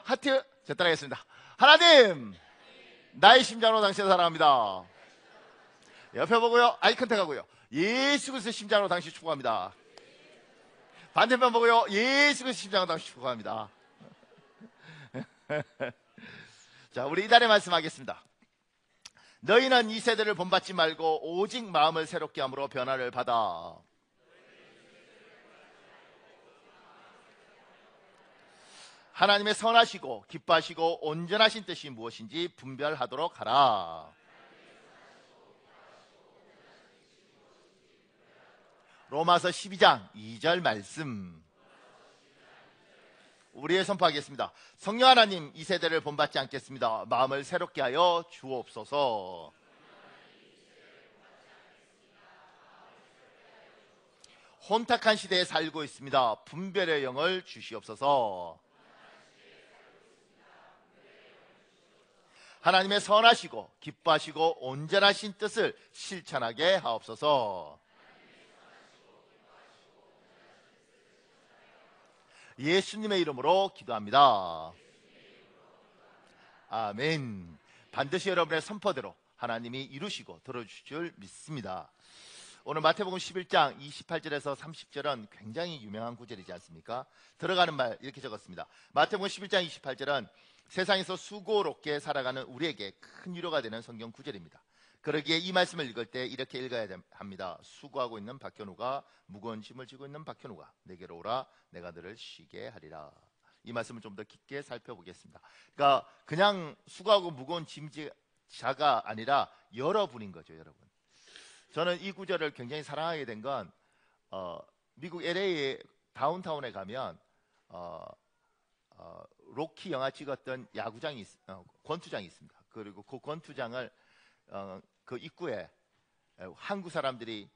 하트. 제 따라하겠습니다. 하나님, 나의 심장으로 당신을 사랑합니다. 옆에 보고요. 아이 컨택하고요. 예수 그리스도의 심장으로 당신 축복합니다. 반대편 보고요. 예수 그리스도의 심장으로 당신 축복합니다. 자, 우리 이달의 말씀하겠습니다. 너희는 이 세대를 본받지 말고 오직 마음을 새롭게 함으로 변화를 받아. 하나님의 선하시고 기뻐하시고 온전하신 뜻이 무엇인지 분별하도록 하라. 로마서 12장 2절 말씀. 우리의 선포하겠습니다. 성령 하나님, 이 세대를 본받지 않겠습니다. 마음을 새롭게 하여 주옵소서. 혼탁한 시대에 살고 있습니다. 분별의 영을 주시옵소서. 하나님의 선하시고 기뻐하시고 온전하신 뜻을 실천하게 하옵소서. 예수님의 이름으로 기도합니다. 아멘. 반드시 여러분의 선포대로 하나님이 이루시고 들어주실 줄 믿습니다. 오늘 마태복음 11장 28절에서 30절은 굉장히 유명한 구절이지 않습니까? 들어가는 말 이렇게 적었습니다. 마태복음 11장 28절은 세상에서 수고롭게 살아가는 우리에게 큰 위로가 되는 성경 구절입니다. 그러기에 이 말씀을 읽을 때 이렇게 읽어야 합니다. 수고하고 있는 박현우가, 무거운 짐을 지고 있는 박현우가 내게로 오라, 내가 너를 쉬게 하리라. 이 말씀을 좀 더 깊게 살펴보겠습니다. 그러니까 그냥 수고하고 무거운 짐자가 아니라 여러분인 거죠. 여러분. 저는 이 구절을 굉장히 사랑하게 된 건 미국 LA의 다운타운에 가면 로키 영화 찍었던 야구장이 권투장이 있습니다. 그리고 그 권투장을 그 입구에 한국 사람들이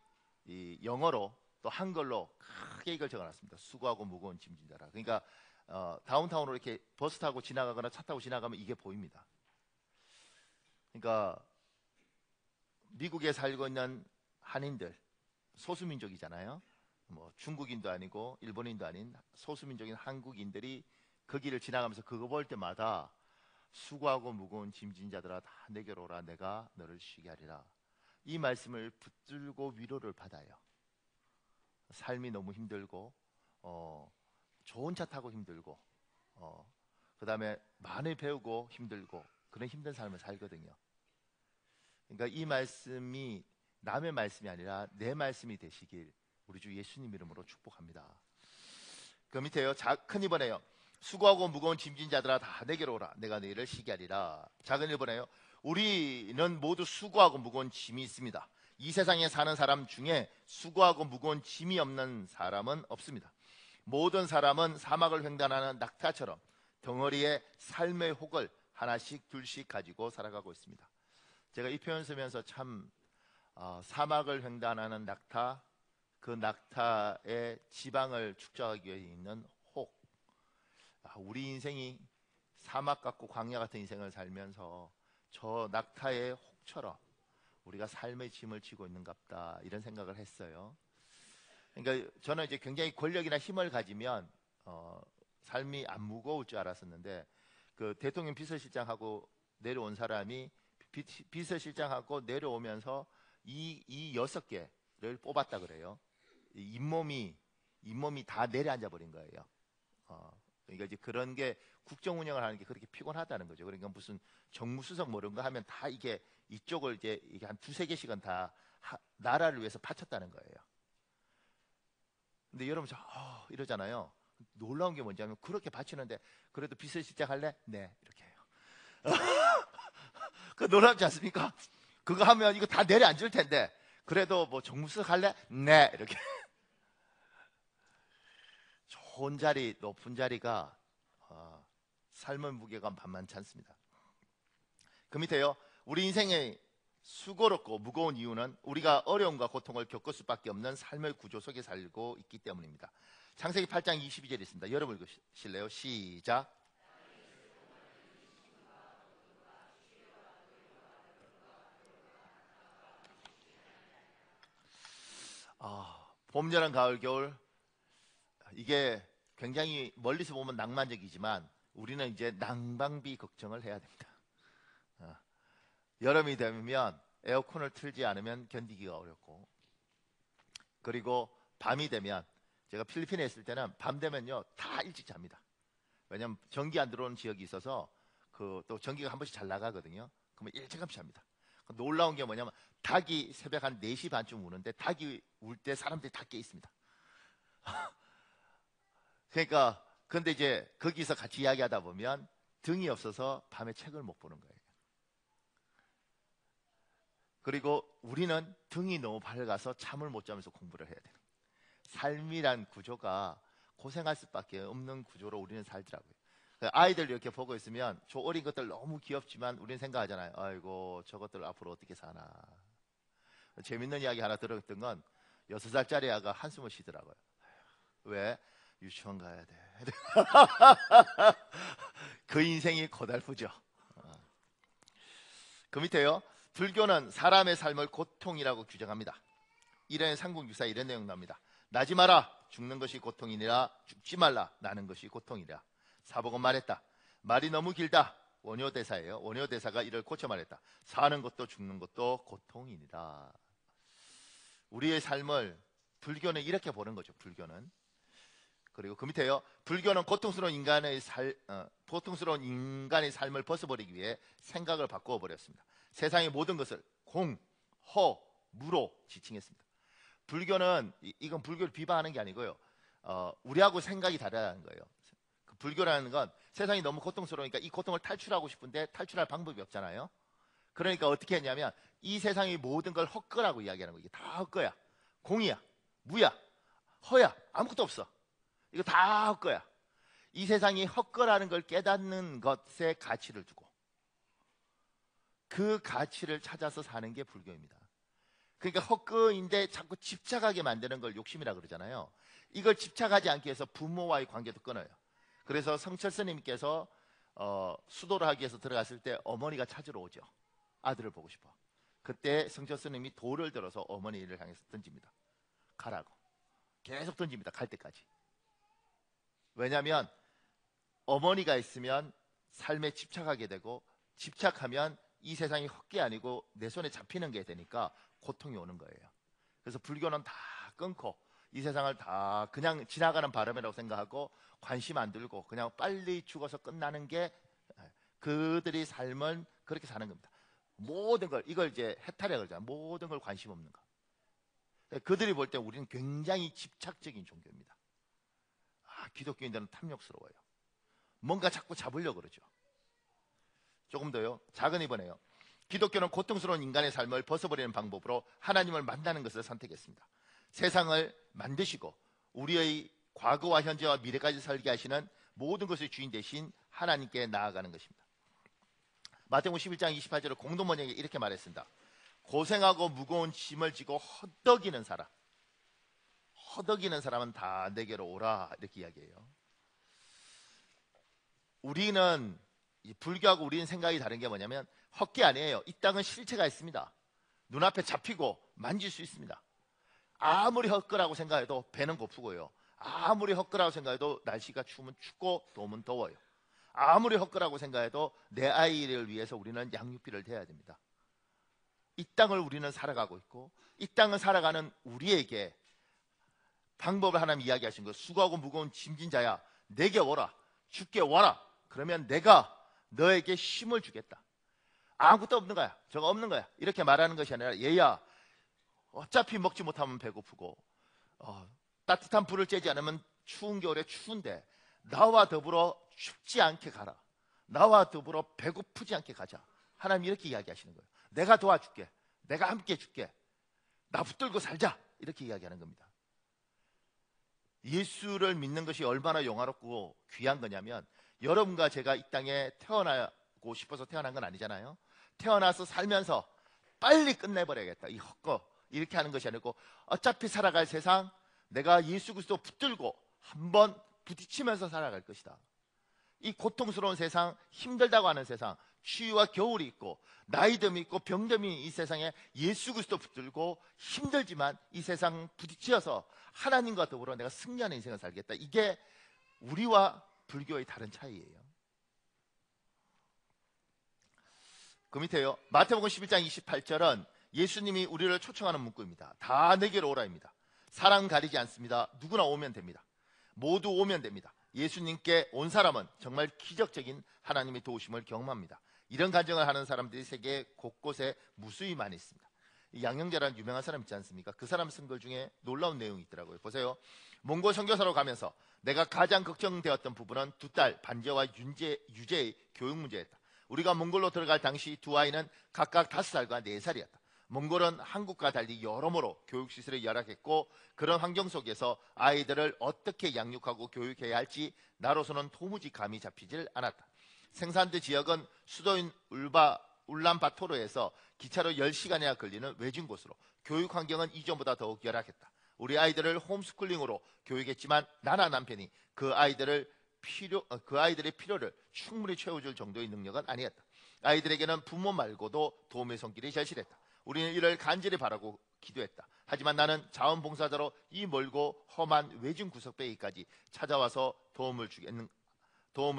이 영어로 또 한글로 크게 이걸 적어놨습니다. 수고하고 무거운 짐진자라. 그러니까 다운타운으로 이렇게 버스 타고 지나가거나 차 타고 지나가면 이게 보입니다. 그러니까 미국에 살고 있는 한인들, 소수민족이잖아요. 뭐 중국인도 아니고 일본인도 아닌 소수민족인 한국인들이 그 길을 지나가면서 그거 볼 때마다 수고하고 무거운 짐진 자들아 다 내게로 오라, 내가 너를 쉬게 하리라. 이 말씀을 붙들고 위로를 받아요. 삶이 너무 힘들고 좋은 차 타고 힘들고 그 다음에 많이 배우고 힘들고 그런 힘든 삶을 살거든요. 그러니까 이 말씀이 남의 말씀이 아니라 내 말씀이 되시길 우리 주 예수님 이름으로 축복합니다. 그 밑에요. 큰 2번에요. 수고하고 무거운 짐진 자들아 다 내게로 오라, 내가 너희를 쉬게 하리라. 작은 1번에요. 우리는 모두 수고하고 무거운 짐이 있습니다. 이 세상에 사는 사람 중에 수고하고 무거운 짐이 없는 사람은 없습니다. 모든 사람은 사막을 횡단하는 낙타처럼 덩어리에 삶의 혹을 하나씩 둘씩 가지고 살아가고 있습니다. 제가 이 표현 쓰면서 참 사막을 횡단하는 낙타, 그 낙타의 지방을 축적하기 위해 있는 혹. 우리 인생이 사막 같고 광야 같은 인생을 살면서 저 낙타의 혹처럼 우리가 삶의 짐을 지고 있는갑다, 이런 생각을 했어요. 그러니까 저는 이제 굉장히 권력이나 힘을 가지면 삶이 안 무거울 줄 알았었는데, 그 대통령 비서실장하고 내려온 사람이 비서실장하고 내려오면서 이 6개를 뽑았다 그래요. 잇몸이 다 내려앉아 버린 거예요. 그러니까 이제 그런 게 국정 운영을 하는 게 그렇게 피곤하다는 거죠. 그러니까 무슨 정무수석 뭐런가 하면 다 이게 이쪽을 이게 한 2-3개씩은 다 나라를 위해서 바쳤다는 거예요. 근데 여러분 이러잖아요. 놀라운 게 뭔지 하면 그렇게 바치는데 그래도 비서실장 할래? 네, 이렇게 해요. 그 놀랍지 않습니까? 그거 하면 이거 다 내려앉을 텐데 그래도 뭐 정무수석 할래? 네, 이렇게. 좋은 자리, 높은 자리가 삶의 무게가 만만치 않습니다. 그 밑에요. 우리 인생의 수고롭고 무거운 이유는 우리가 어려움과 고통을 겪을 수밖에 없는 삶의 구조 속에 살고 있기 때문입니다. 창세기 8장 22절이 있습니다. 여러분 읽으실래요? 시작. 봄, 여름, 가을, 겨울, 이게 굉장히 멀리서 보면 낭만적이지만 우리는 이제 난방비 걱정을 해야 됩니다. 여름이 되면 에어컨을 틀지 않으면 견디기가 어렵고, 그리고 밤이 되면, 제가 필리핀에 있을 때는 밤 되면요 다 일찍 잡니다. 왜냐면 전기 안 들어오는 지역이 있어서 또 전기가 한 번씩 잘 나가거든요. 그러면 일찌감치 합니다. 놀라운 게 뭐냐면 닭이 새벽 한 4시 반쯤 우는데, 닭이 울 때 사람들이 다 깨 있습니다. 그러니까 근데 이제 거기서 같이 이야기하다 보면 등이 없어서 밤에 책을 못 보는 거예요. 그리고 우리는 등이 너무 밝아서 잠을 못 자면서 공부를 해야 돼요. 삶이란 구조가 고생할 수밖에 없는 구조로 우리는 살더라고요. 아이들 이렇게 보고 있으면 저 어린 것들 너무 귀엽지만 우리는 생각하잖아요. 아이고 저것들 앞으로 어떻게 사나. 재밌는 이야기 하나 들었던 건 6살짜리 아가 한숨을 쉬더라고요. 왜? 유치원 가야 돼. 그 인생이 고달프죠. 그 밑에요. 불교는 사람의 삶을 고통이라고 규정합니다. 일행 삼국유사 이런 내용 나옵니다. 나지 마라, 죽는 것이 고통이니라. 죽지 말라, 나는 것이 고통이라. 사복은 말했다. 말이 너무 길다. 원효대사예요. 원효대사가 이를 고쳐 말했다. 사는 것도 죽는 것도 고통이니라. 우리의 삶을 불교는 이렇게 보는 거죠. 불교는. 그리고 그 밑에요. 불교는 고통스러운 인간의 삶을 벗어버리기 위해 생각을 바꾸어 버렸습니다. 세상의 모든 것을 공, 허, 무로 지칭했습니다. 불교는 이건 불교를 비방하는 게 아니고요. 우리하고 생각이 다르다는 거예요. 그 불교라는 건 세상이 너무 고통스러우니까 이 고통을 탈출하고 싶은데 탈출할 방법이 없잖아요. 그러니까 어떻게 했냐면 이 세상의 모든 걸 헛거라고 이야기하는 거예요. 이게 다 헛거야. 공이야, 무야, 허야, 아무것도 없어. 이거 다 헛거야. 이 세상이 헛거라는 걸 깨닫는 것에 가치를 두고 그 가치를 찾아서 사는 게 불교입니다. 그러니까 헛거인데 자꾸 집착하게 만드는 걸 욕심이라 그러잖아요. 이걸 집착하지 않기 위해서 부모와의 관계도 끊어요. 그래서 성철 스님께서 수도를 하기 위해서 들어갔을 때 어머니가 찾으러 오죠. 아들을 보고 싶어. 그때 성철 스님이 돌을 들어서 어머니를 향해서 던집니다. 가라고. 계속 던집니다. 갈 때까지. 왜냐하면 어머니가 있으면 삶에 집착하게 되고, 집착하면 이 세상이 헛게 아니고 내 손에 잡히는 게 되니까 고통이 오는 거예요. 그래서 불교는 다 끊고 이 세상을 다 그냥 지나가는 바람이라고 생각하고 관심 안 들고 그냥 빨리 죽어서 끝나는 게, 그들이 삶은 그렇게 사는 겁니다. 모든 걸, 이걸 이제 해탈이라고 그러잖아요. 모든 걸 관심 없는 거. 그들이 볼 때 우리는 굉장히 집착적인 종교입니다. 기독교인들은 탐욕스러워요. 뭔가 자꾸 잡으려고 그러죠. 조금 더요. 작은 이번에요. 기독교는 고통스러운 인간의 삶을 벗어버리는 방법으로 하나님을 만나는 것을 선택했습니다. 세상을 만드시고 우리의 과거와 현재와 미래까지 설계하시는 모든 것의 주인 대신 하나님께 나아가는 것입니다. 마태복음 11장 28절에 공동번역에 이렇게 말했습니다. 고생하고 무거운 짐을 지고 허덕이는 사람은 다 내게로 오라, 이렇게 이야기해요. 우리는 불교하고 우리는 생각이 다른 게 뭐냐면 헛게 아니에요. 이 땅은 실체가 있습니다. 눈앞에 잡히고 만질 수 있습니다. 아무리 헛거라고 생각해도 배는 고프고요. 아무리 헛거라고 생각해도 날씨가 추우면 춥고 더우면 더워요. 아무리 헛거라고 생각해도 내 아이를 위해서 우리는 양육비를 대야 됩니다. 이 땅을 우리는 살아가고 있고, 이 땅을 살아가는 우리에게 방법을 하나님 이야기하신 거예요. 수고하고 무거운 짐진 자야, 내게 오라. 주께 와라. 그러면 내가 너에게 힘을 주겠다. 아무것도 없는 거야. 저거 없는 거야. 이렇게 말하는 것이 아니라, 얘야, 어차피 먹지 못하면 배고프고 따뜻한 불을 쬐지 않으면 추운 겨울에 추운데 나와 더불어 춥지 않게 가라. 나와 더불어 배고프지 않게 가자. 하나님 이렇게 이야기하시는 거예요. 내가 도와줄게. 내가 함께 해줄게. 나 붙들고 살자. 이렇게 이야기하는 겁니다. 예수를 믿는 것이 얼마나 영화롭고 귀한 거냐면, 여러분과 제가 이 땅에 태어나고 싶어서 태어난 건 아니잖아요. 태어나서 살면서 빨리 끝내버려야겠다. 이 헛거 이렇게 하는 것이 아니고, 어차피 살아갈 세상 내가 예수 그리스도 붙들고 한번 부딪히면서 살아갈 것이다. 이 고통스러운 세상, 힘들다고 하는 세상, 추위와 겨울이 있고 나이듦이 있고 병듦이 이 세상에 예수 그리스도 붙들고 힘들지만 이 세상 부딪혀서 하나님과 더불어 내가 승리하는 인생을 살겠다. 이게 우리와 불교의 다른 차이예요. 그 밑에요. 마태복음 11장 28절은 예수님이 우리를 초청하는 문구입니다. 다 내게로 오라입니다. 사람 가리지 않습니다. 누구나 오면 됩니다. 모두 오면 됩니다. 예수님께 온 사람은 정말 기적적인 하나님의 도우심을 경험합니다. 이런 간증을 하는 사람들이 세계 곳곳에 무수히 많이 있습니다. 양영재라는 유명한 사람 있지 않습니까? 그 사람 쓴 글 중에 놀라운 내용이 있더라고요. 보세요. 몽골 선교사로 가면서 내가 가장 걱정되었던 부분은 두 딸 반제와 유제의 교육 문제였다. 우리가 몽골로 들어갈 당시 두 아이는 각각 5살과 4살이었다. 몽골은 한국과 달리 여러모로 교육시설이 열악했고 그런 환경 속에서 아이들을 어떻게 양육하고 교육해야 할지 나로서는 도무지 감이 잡히질 않았다. 생산드 지역은 수도인 울란바토르에서 기차로 10시간이나 걸리는 외진 곳으로 교육 환경은 이전보다 더욱 열악했다. 우리 아이들을 홈스쿨링으로 교육했지만 나나 남편이 그 아이들의 필요를 충분히 채워줄 정도의 능력은 아니었다. 아이들에게는 부모 말고도 도움의 손길이 절실했다. 우리는 이를 간절히 바라고 기도했다. 하지만 나는 자원봉사자로 이 멀고 험한 외진 구석배기까지 찾아와서 도움을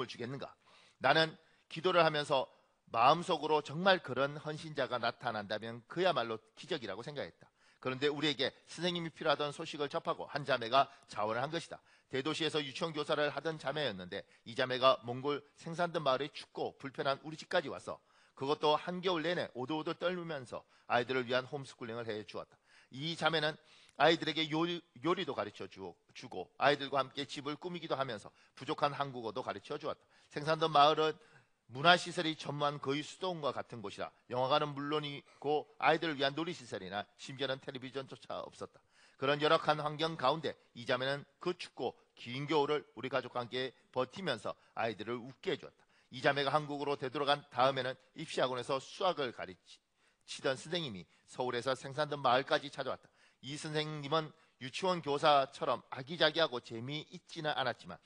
주겠는가? 나는 기도를 하면서 마음속으로 정말 그런 헌신자가 나타난다면 그야말로 기적이라고 생각했다. 그런데 우리에게 선생님이 필요하던 소식을 접하고 한 자매가 자원을 한 것이다. 대도시에서 유치원 교사를 하던 자매였는데 이 자매가 몽골 생산드 마을에 춥고 불편한 우리 집까지 와서 그것도 한겨울 내내 오돌오돌 떨면서 아이들을 위한 홈스쿨링을 해주었다. 이 자매는 아이들에게 요리도 가르쳐 주고 아이들과 함께 집을 꾸미기도 하면서 부족한 한국어도 가르쳐 주었다. 생산드 마을은 문화시설이 전무한 거의 수도원과 같은 곳이라 영화관은 물론이고 아이들을 위한 놀이시설이나 심지어는 텔레비전조차 없었다. 그런 열악한 환경 가운데 이 자매는 그 춥고 긴 겨울을 우리 가족과 함께 버티면서 아이들을 웃게 해주었다. 이 자매가 한국으로 되돌아간 다음에는 입시학원에서 수학을 가르치던 선생님이 서울에서 생산던 마을까지 찾아왔다. 이 선생님은 유치원 교사처럼 아기자기하고 재미있지는 않았지만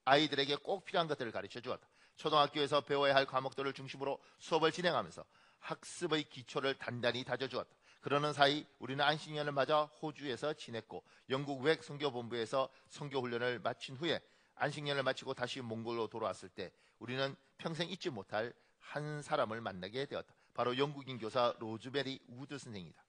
아이들에게 꼭 필요한 것들을 가르쳐 주었다. 초등학교에서 배워야 할 과목들을 중심으로 수업을 진행하면서 학습의 기초를 단단히 다져주었다. 그러는 사이 우리는 안식년을 맞아 호주에서 지냈고 영국 외 선교본부에서 선교훈련을 마친 후에 안식년을 마치고 다시 몽골로 돌아왔을 때 우리는 평생 잊지 못할 한 사람을 만나게 되었다. 바로 영국인 교사 로즈베리 우드 선생이다.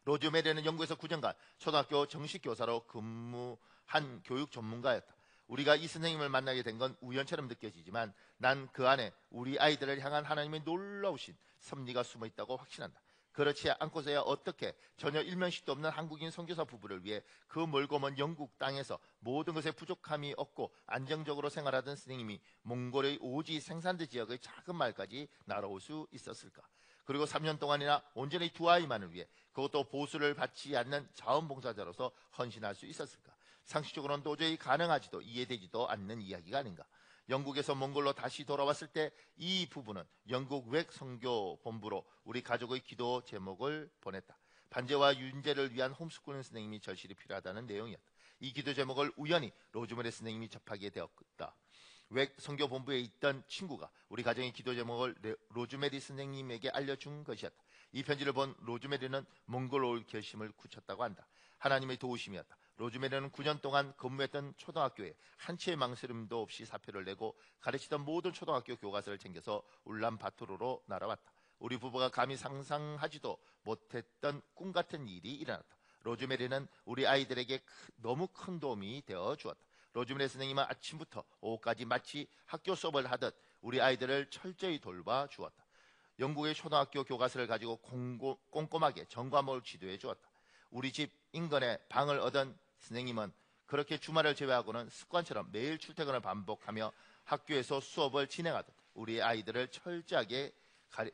로즈메리는 영국에서 9년간 초등학교 정식 교사로 근무한 교육 전문가였다. 우리가 이 선생님을 만나게 된 건 우연처럼 느껴지지만 난 그 안에 우리 아이들을 향한 하나님의 놀라우신 섭리가 숨어 있다고 확신한다. 그렇지 않고서야 어떻게 전혀 일면식도 없는 한국인 선교사 부부를 위해 그 멀고 먼 영국 땅에서 모든 것에 부족함이 없고 안정적으로 생활하던 선생님이 몽골의 오지 생산드 지역의 작은 마을까지 날아올 수 있었을까? 그리고 3년 동안이나 온전히 두 아이만을 위해 그것도 보수를 받지 않는 자원봉사자로서 헌신할 수 있었을까? 상식적으로는 도저히 가능하지도 이해되지도 않는 이야기가 아닌가? 영국에서 몽골로 다시 돌아왔을 때 이 부부는 영국 외 선교 본부로 우리 가족의 기도 제목을 보냈다. 반제와 윤제를 위한 홈스쿨링 선생님이 절실히 필요하다는 내용이었다. 이 기도 제목을 우연히 로즈메리 선생님이 접하게 되었다. 외 선교 본부에 있던 친구가 우리 가정의 기도 제목을 로즈메리 선생님에게 알려준 것이었다. 이 편지를 본 로즈메리는 몽골로 올 결심을 굳혔다고 한다. 하나님의 도우심이었다. 로즈메리는 9년 동안 근무했던 초등학교에 한 치의 망설임도 없이 사표를 내고 가르치던 모든 초등학교 교과서를 챙겨서 울란바토르로 날아왔다. 우리 부부가 감히 상상하지도 못했던 꿈 같은 일이 일어났다. 로즈메리는 우리 아이들에게 너무 큰 도움이 되어 주었다. 로즈메리 선생님은 아침부터 오후까지 마치 학교 수업을 하듯 우리 아이들을 철저히 돌봐 주었다. 영국의 초등학교 교과서를 가지고 꼼꼼하게 전과목을 지도해 주었다. 우리 집 인근에 방을 얻은 선생님은 그렇게 주말을 제외하고는 습관처럼 매일 출퇴근을 반복하며 학교에서 수업을 진행하듯 우리 아이들을 철저하게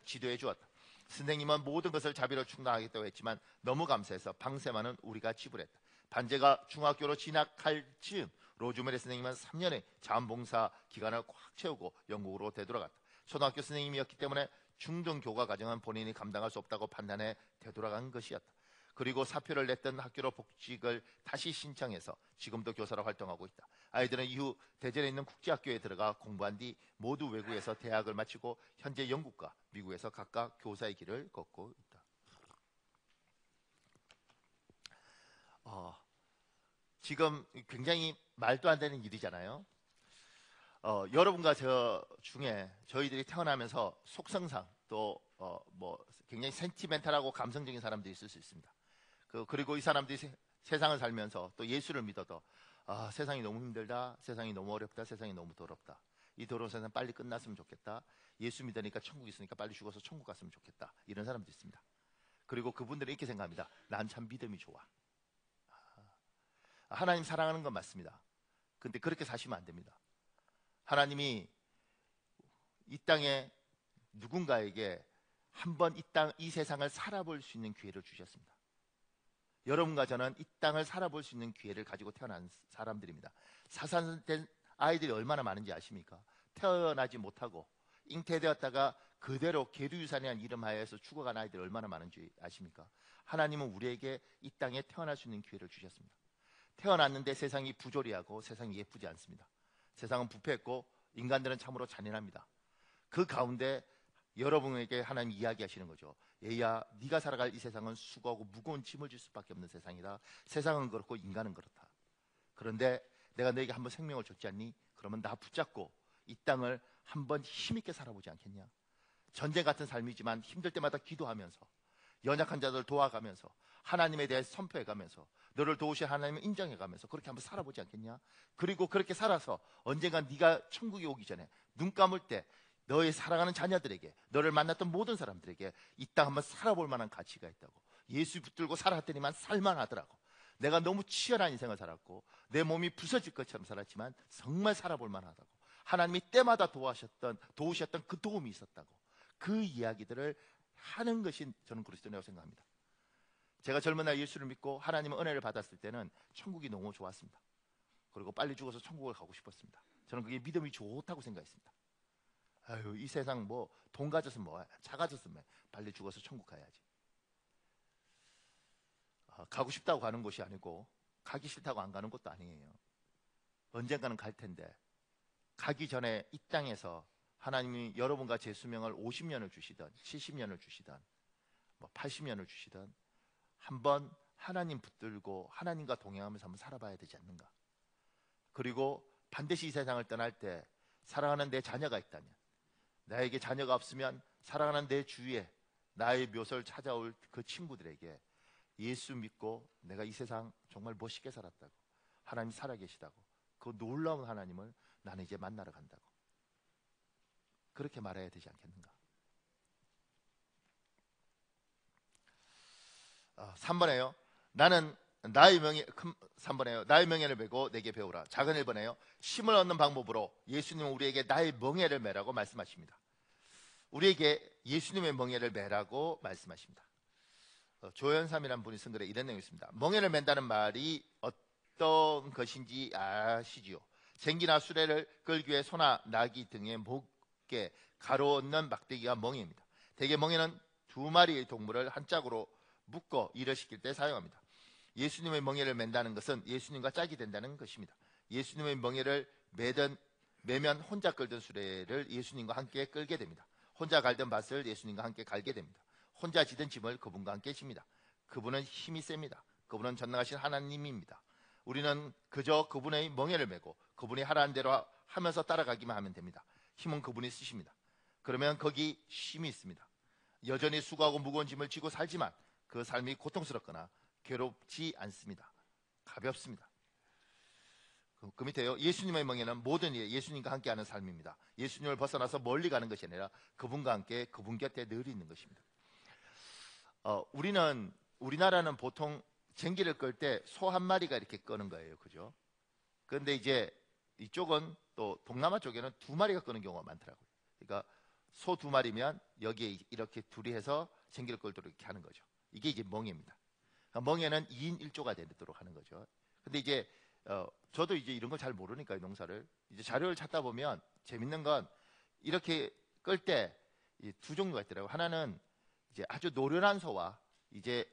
지도해 주었다. 선생님은 모든 것을 자비로 충당하겠다고 했지만 너무 감사해서 방세만은 우리가 지불했다. 반제가 중학교로 진학할 즈음 로즈메리 선생님은 3년의 자원봉사 기간을 꽉 채우고 영국으로 되돌아갔다. 초등학교 선생님이었기 때문에 중등 교과 과정은 본인이 감당할 수 없다고 판단해 되돌아간 것이었다. 그리고 사표를 냈던 학교로 복직을 다시 신청해서 지금도 교사로 활동하고 있다. 아이들은 이후 대전에 있는 국제학교에 들어가 공부한 뒤 모두 외국에서 대학을 마치고 현재 영국과 미국에서 각각 교사의 길을 걷고 있다. 지금 굉장히 말도 안 되는 일이잖아요. 여러분과 저 중에 저희들이 태어나면서 속성상 또 뭐 굉장히 센티멘탈하고 감성적인 사람들이 있을 수 있습니다. 그리고 이 사람들이 세상을 살면서 또 예수를 믿어도 세상이 너무 힘들다, 세상이 너무 어렵다, 세상이 너무 더럽다, 이 더러운 세상 빨리 끝났으면 좋겠다, 예수 믿으니까 천국 있으니까 빨리 죽어서 천국 갔으면 좋겠다, 이런 사람도 있습니다. 그리고 그분들은 이렇게 생각합니다. 난 참 믿음이 좋아. 하나님 사랑하는 건 맞습니다. 근데 그렇게 사시면 안 됩니다. 하나님이 이 땅에 누군가에게 한번 이 세상을 살아볼 수 있는 기회를 주셨습니다. 여러분과 저는 이 땅을 살아볼 수 있는 기회를 가지고 태어난 사람들입니다. 사산된 아이들이 얼마나 많은지 아십니까? 태어나지 못하고 잉태되었다가 그대로 계류유산이라는 이름 하에서 죽어간 아이들이 얼마나 많은지 아십니까? 하나님은 우리에게 이 땅에 태어날 수 있는 기회를 주셨습니다. 태어났는데 세상이 부조리하고 세상이 예쁘지 않습니다. 세상은 부패했고 인간들은 참으로 잔인합니다. 그 가운데 여러분에게 하나님 이야기하시는 거죠. 얘야, 네가 살아갈 이 세상은 수고하고 무거운 짐을 질 수밖에 없는 세상이다. 세상은 그렇고 인간은 그렇다. 그런데 내가 너에게 한번 생명을 줬지 않니? 그러면 나 붙잡고 이 땅을 한번 힘있게 살아보지 않겠냐? 전쟁 같은 삶이지만 힘들 때마다 기도하면서 연약한 자들 도와가면서 하나님에 대해 선포해가면서 너를 도우실 하나님을 인정해가면서 그렇게 한번 살아보지 않겠냐? 그리고 그렇게 살아서 언젠가 네가 천국에 오기 전에 눈 감을 때 너의 사랑하는 자녀들에게, 너를 만났던 모든 사람들에게 이 땅 한번 살아볼 만한 가치가 있다고. 예수 붙들고 살았더니만 살만하더라고. 내가 너무 치열한 인생을 살았고 내 몸이 부서질 것처럼 살았지만 정말 살아볼 만하다고. 하나님이 때마다 도우셨던 그 도움이 있었다고. 그 이야기들을 하는 것이 저는 그리스도라고 생각합니다. 제가 젊은 날 예수를 믿고 하나님의 은혜를 받았을 때는 천국이 너무 좋았습니다. 그리고 빨리 죽어서 천국을 가고 싶었습니다. 저는 그게 믿음이 좋다고 생각했습니다. 아유, 이 세상 뭐 돈 가졌으면 뭐야, 차 가졌으면 빨리 죽어서 천국 가야지. 가고 싶다고 가는 곳이 아니고 가기 싫다고 안 가는 것도 아니에요. 언젠가는 갈 텐데 가기 전에 이 땅에서 하나님이 여러분과 제 수명을 50년을 주시든 70년을 주시든 뭐 80년을 주시든 한번 하나님 붙들고 하나님과 동행하면서 한번 살아봐야 되지 않는가. 그리고 반드시 이 세상을 떠날 때 사랑하는 내 자녀가 있다면, 나에게 자녀가 없으면 사랑하는 내 주위에 나의 묘소를 찾아올 그 친구들에게 예수 믿고 내가 이 세상 정말 멋있게 살았다고, 하나님 살아계시다고, 그 놀라운 하나님을 나는 이제 만나러 간다고 그렇게 말해야 되지 않겠는가. 3번에요. 나의 명예를 메고 내게 배우라. 작은 1번에요. 힘을 얻는 방법으로 예수님은 우리에게 나의 명예를 메라고 말씀하십니다. 우리에게 예수님의 명예를 메라고 말씀하십니다. 조연삼이라는 분이 쓴 글에 이런 내용이 있습니다. 명예를 맨다는 말이 어떤 것인지 아시지요? 쟁기나 수레를 끌기 위해 소나 나귀 등의 목에 가로얹는 막대기가 멍에입니다. 대개 멍에는 두 마리의 동물을 한 짝으로 묶어 일을 시킬 때 사용합니다. 예수님의 멍에를 맨다는 것은 예수님과 짝이 된다는 것입니다. 예수님의 멍에를 매면 혼자 끌던 수레를 예수님과 함께 끌게 됩니다. 혼자 갈던 밭을 예수님과 함께 갈게 됩니다. 혼자 지던 짐을 그분과 함께 집니다. 그분은 힘이 셉니다. 그분은 전능하신 하나님입니다. 우리는 그저 그분의 멍에를 메고 그분이 하라는 대로 하면서 따라가기만 하면 됩니다. 힘은 그분이 쓰십니다. 그러면 거기 쉼이 있습니다. 여전히 수고하고 무거운 짐을 지고 살지만 그 삶이 고통스럽거나 괴롭지 않습니다. 가볍습니다. 그 밑에요. 예수님의 멍에는 모든 일에 예수님과 함께하는 삶입니다. 예수님을 벗어나서 멀리 가는 것이 아니라 그분과 함께 그분 곁에 늘 있는 것입니다. 우리나라는 보통 쟁기를 끌 때 소 한 마리가 이렇게 끄는 거예요. 그죠? 그런데 이제 이쪽은 또 동남아 쪽에는 두 마리가 끄는 경우가 많더라고요. 그러니까 소 두 마리면 여기에 이렇게 둘이 해서 쟁기를 끌도록 이렇게 하는 거죠. 이게 이제 멍에입니다. 그러니까 멍에는 2인 1조가 되도록 하는 거죠. 근데 이제 저도 이제 이런 걸 잘 모르니까 농사를 이제 자료를 찾다 보면 재밌는 건 이렇게 끌 때 두 종류가 있더라고요. 하나는 이제 아주 노련한 소와 이제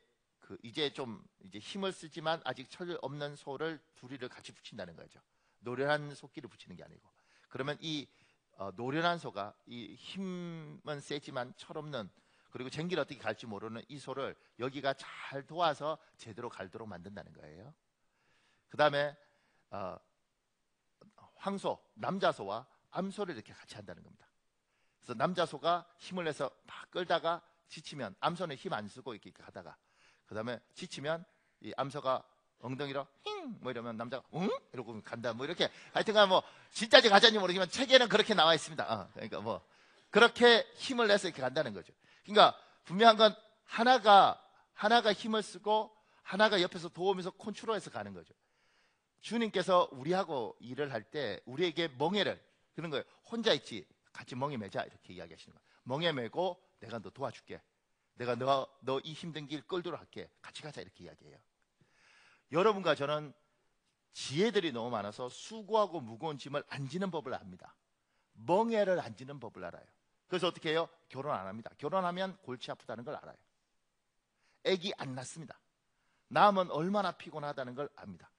좀 힘을 쓰지만 아직 철 없는 소를 둘이를 같이 붙인다는 거죠. 노련한 소끼를 붙이는 게 아니고. 그러면 이 노련한 소가 이 힘은 세지만 철 없는, 그리고 쟁기를 어떻게 갈지 모르는 이 소를 여기가 잘 도와서 제대로 갈도록 만든다는 거예요. 그 다음에 황소, 남자소와 암소를 이렇게 같이 한다는 겁니다. 그래서 남자 소가 힘을 내서 막 끌다가 지치면, 암소는 힘 안 쓰고 이렇게 가다가 그 다음에 지치면 이 암소가 엉덩이로 힝 뭐 이러면 남자가 응? 이러고 간다 뭐 이렇게 하여튼간 뭐 진짜지 가짜인지 모르지만 책에는 그렇게 나와 있습니다. 그러니까 뭐 그렇게 힘을 내서 이렇게 간다는 거죠. 그러니까 분명한 건 하나가 힘을 쓰고 하나가 옆에서 도우면서 컨트롤해서 가는 거죠. 주님께서 우리하고 일을 할 때 우리에게 멍에를, 그런 거예요. 혼자 있지 같이 멍에 매자 이렇게 이야기하시는 거예요. 멍에 매고 내가 너 도와줄게. 내가 너 이 힘든 길 끌도록 할게. 같이 가자 이렇게 이야기해요. 여러분과 저는 지혜들이 너무 많아서 수고하고 무거운 짐을 안 지는 법을 압니다. 멍에를 안 지는 법을 알아요. 그래서 어떻게 해요? 결혼 안 합니다. 결혼하면 골치 아프다는 걸 알아요. 애기 안 낳습니다. 낳으면 얼마나 피곤하다는 걸 압니다.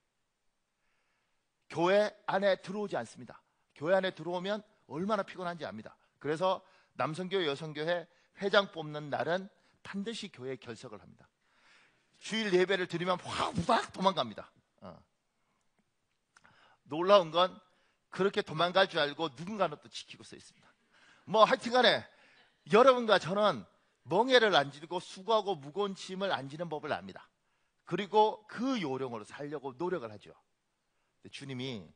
교회 안에 들어오지 않습니다. 교회 안에 들어오면 얼마나 피곤한지 압니다. 그래서 남성교회, 여성교회 회장 뽑는 날은 반드시 교회에 결석을 합니다. 주일 예배를 드리면 확 도망갑니다. 놀라운 건 그렇게 도망갈 줄 알고 누군가는 또 지키고 서 있습니다. 뭐 하여튼간에 여러분과 저는 멍에를 안 지고 수고하고 무거운 짐을 안 지는 법을 압니다. 그리고 그 요령으로 살려고 노력을 하죠. 주님이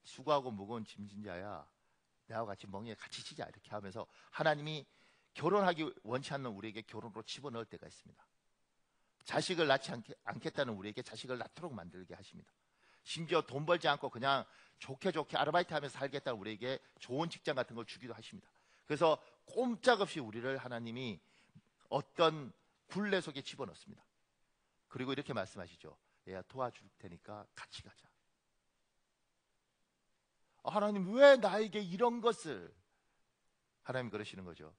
수고하고 무거운 짐진 자야 나와 같이 멍에 같이 지자 이렇게 하면서 하나님이 결혼하기 원치 않는 우리에게 결혼으로 집어넣을 때가 있습니다. 자식을 낳지 않겠다는 우리에게 자식을 낳도록 만들게 하십니다. 심지어 돈 벌지 않고 그냥 좋게 아르바이트 하면서 살겠다는 우리에게 좋은 직장 같은 걸 주기도 하십니다. 그래서 꼼짝없이 우리를 하나님이 어떤 굴레 속에 집어넣습니다. 그리고 이렇게 말씀하시죠. 얘야 도와줄 테니까 같이 가자. 하나님 왜 나에게 이런 것을, 하나님 그러시는 거죠.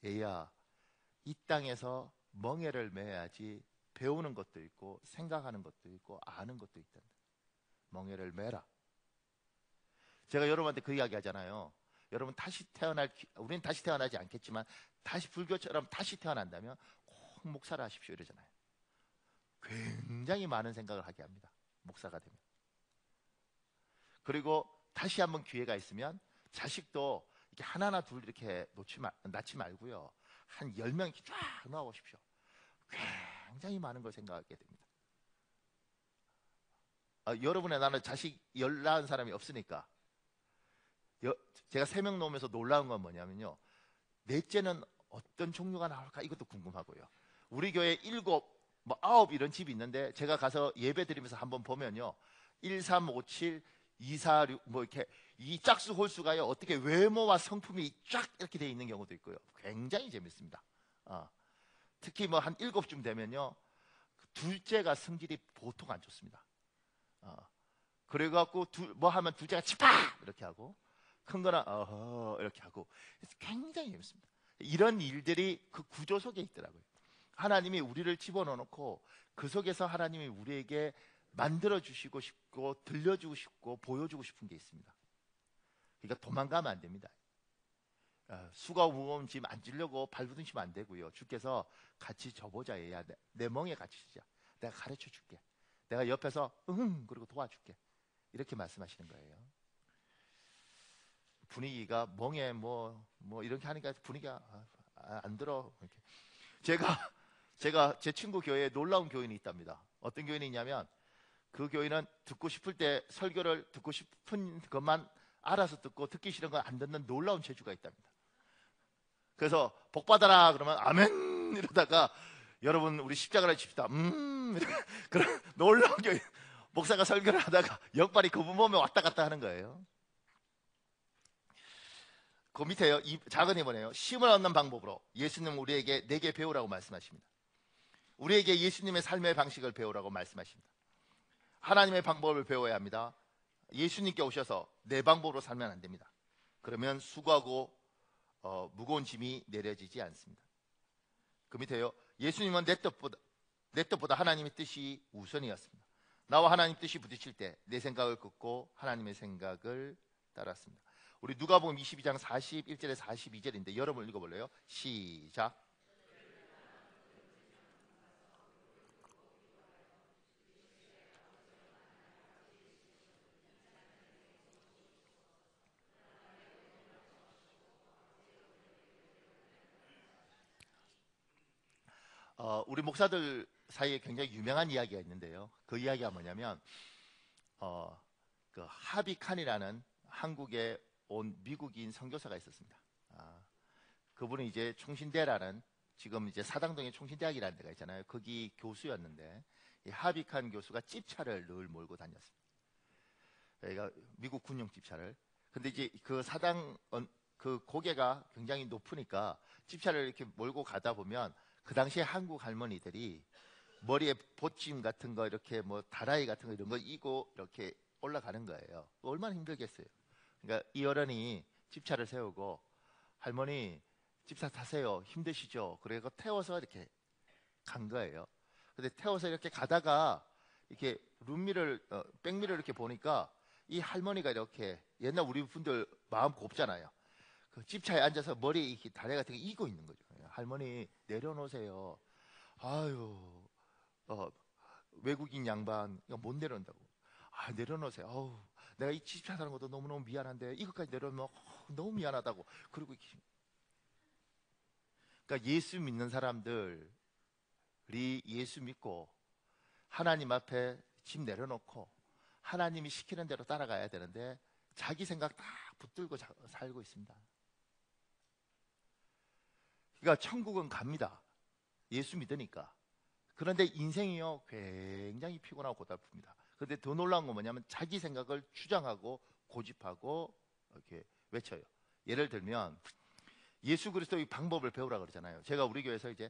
얘야 이 땅에서 멍에를 매야지 배우는 것도 있고 생각하는 것도 있고 아는 것도 있단다. 멍에를 매라. 제가 여러분한테 그 이야기 하잖아요. 여러분 우리는 다시 태어나지 않겠지만 다시 불교처럼 다시 태어난다면 꼭 목사를 하십시오 이러잖아요. 굉장히 많은 생각을 하게 합니다. 목사가 되면. 그리고 다시 한번 기회가 있으면 자식도 이렇게 하나나 둘 이렇게 낳지 말고요. 한 10명 이렇게 쫙 낳아보십시오. 굉장히 많은 걸 생각하게 됩니다. 여러분의 나는 자식 낳은 사람이 없으니까 제가 3명 놓으면서 놀라운 건 뭐냐면요. 넷째는 어떤 종류가 나올까 이것도 궁금하고요. 우리 교회 7, 9 이런 집이 있는데 제가 가서 예배 드리면서 한번 보면요. 1, 3, 5, 7, 2, 4, 6 뭐 이렇게 이 짝수 홀수가요. 어떻게 외모와 성품이 쫙 이렇게 돼 있는 경우도 있고요. 굉장히 재밌습니다. 특히 뭐 한 7쯤 되면요. 둘째가 성질이 보통 안 좋습니다. 그래갖고 뭐 하면 둘째가 치파 이렇게 하고 큰 거나 어허 이렇게 하고 굉장히 재밌습니다. 이런 일들이 그 구조 속에 있더라고요. 하나님이 우리를 집어넣어놓고 그 속에서 하나님이 우리에게 만들어주시고 싶고 들려주고 싶고 보여주고 싶은 게 있습니다. 그러니까 도망가면 안 됩니다. 수가 무거운 짐 안 지려고 발부둥치면 안 되고요. 주께서 같이 져보자 얘야. 내 멍에 같이 지자. 내가 가르쳐 줄게. 내가 옆에서 그리고 도와줄게. 이렇게 말씀하시는 거예요. 분위기가 멍에 뭐 이렇게 하니까 분위기가 안 들어. 이렇게. 제가 제 친구 교회에 놀라운 교인이 있답니다. 어떤 교인이 있냐면 그 교인은 듣고 싶을 때 설교를 듣고 싶은 것만 알아서 듣고 듣기 싫은 건 안 듣는 놀라운 재주가 있답니다. 그래서 복 받아라 그러면 아멘 이러다가 여러분 우리 십자가를 칩시다. 그런 놀라운 교인. 목사가 설교를 하다가 역발이 그분 몸에 왔다 갔다 하는 거예요. 그 밑에요. 작은 이번에요. 쉼을 얻는 방법으로 예수님은 우리에게 4개 배우라고 말씀하십니다. 우리에게 예수님의 삶의 방식을 배우라고 말씀하십니다. 하나님의 방법을 배워야 합니다. 예수님께 오셔서 내 방법으로 살면 안 됩니다. 그러면 수고하고 무거운 짐이 내려지지 않습니다. 그 밑에요. 예수님은 내 뜻보다 하나님의 뜻이 우선이었습니다. 나와 하나님 뜻이 부딪힐 때 내 생각을 긋고 하나님의 생각을 따랐습니다. 우리 누가복음 22장 41절에 42절인데 여러분 읽어볼래요? 시작. 우리 목사들 사이에 굉장히 유명한 이야기가 있는데요. 그 이야기가 뭐냐면 그 하비 칸이라는 한국에 온 미국인 선교사가 있었습니다. 그분은 이제 총신대라는 지금 이제 사당동에 총신대학이라는 데가 있잖아요. 거기 교수였는데 이 하비 칸 교수가 집차를 늘 몰고 다녔습니다. 그러니까 미국 군용 집차를. 근데 이제 그 사당 그 고개가 굉장히 높으니까 집차를 이렇게 몰고 가다 보면 그 당시에 한국 할머니들이 머리에 보침 같은 거 이렇게 뭐 다라이 같은 거 이런 거 이고 이렇게 올라가는 거예요. 얼마나 힘들겠어요. 그러니까 이 어른이 집차를 세우고 할머니 집차 타세요. 힘드시죠? 그래서 태워서 이렇게 간 거예요. 근데 태워서 이렇게 가다가 이렇게 룸미를 백미를 이렇게 보니까 이 할머니가 이렇게 옛날 우리 분들 마음 곱잖아요. 그 집차에 앉아서 머리에 이렇게 다리 같은 게 이고 있는 거죠. 할머니 내려놓으세요. 아유 외국인 양반 못 내려온다고. 내려놓으세요. 내가 이 집차 사는 것도 너무너무 미안한데 이것까지 내려놓으면 너무 미안하다고. 그리고 그러니까 예수 믿는 사람들이 예수 믿고 하나님 앞에 집 내려놓고 하나님이 시키는 대로 따라가야 되는데 자기 생각 다 붙들고 살고 있습니다. 그러니까 천국은 갑니다. 예수 믿으니까. 그런데 인생이요 굉장히 피곤하고 고달픕니다. 그런데 더 놀라운 건 뭐냐면 자기 생각을 주장하고 고집하고 이렇게 외쳐요. 예를 들면 예수 그리스도의 방법을 배우라 그러잖아요. 제가 우리 교회에서 이제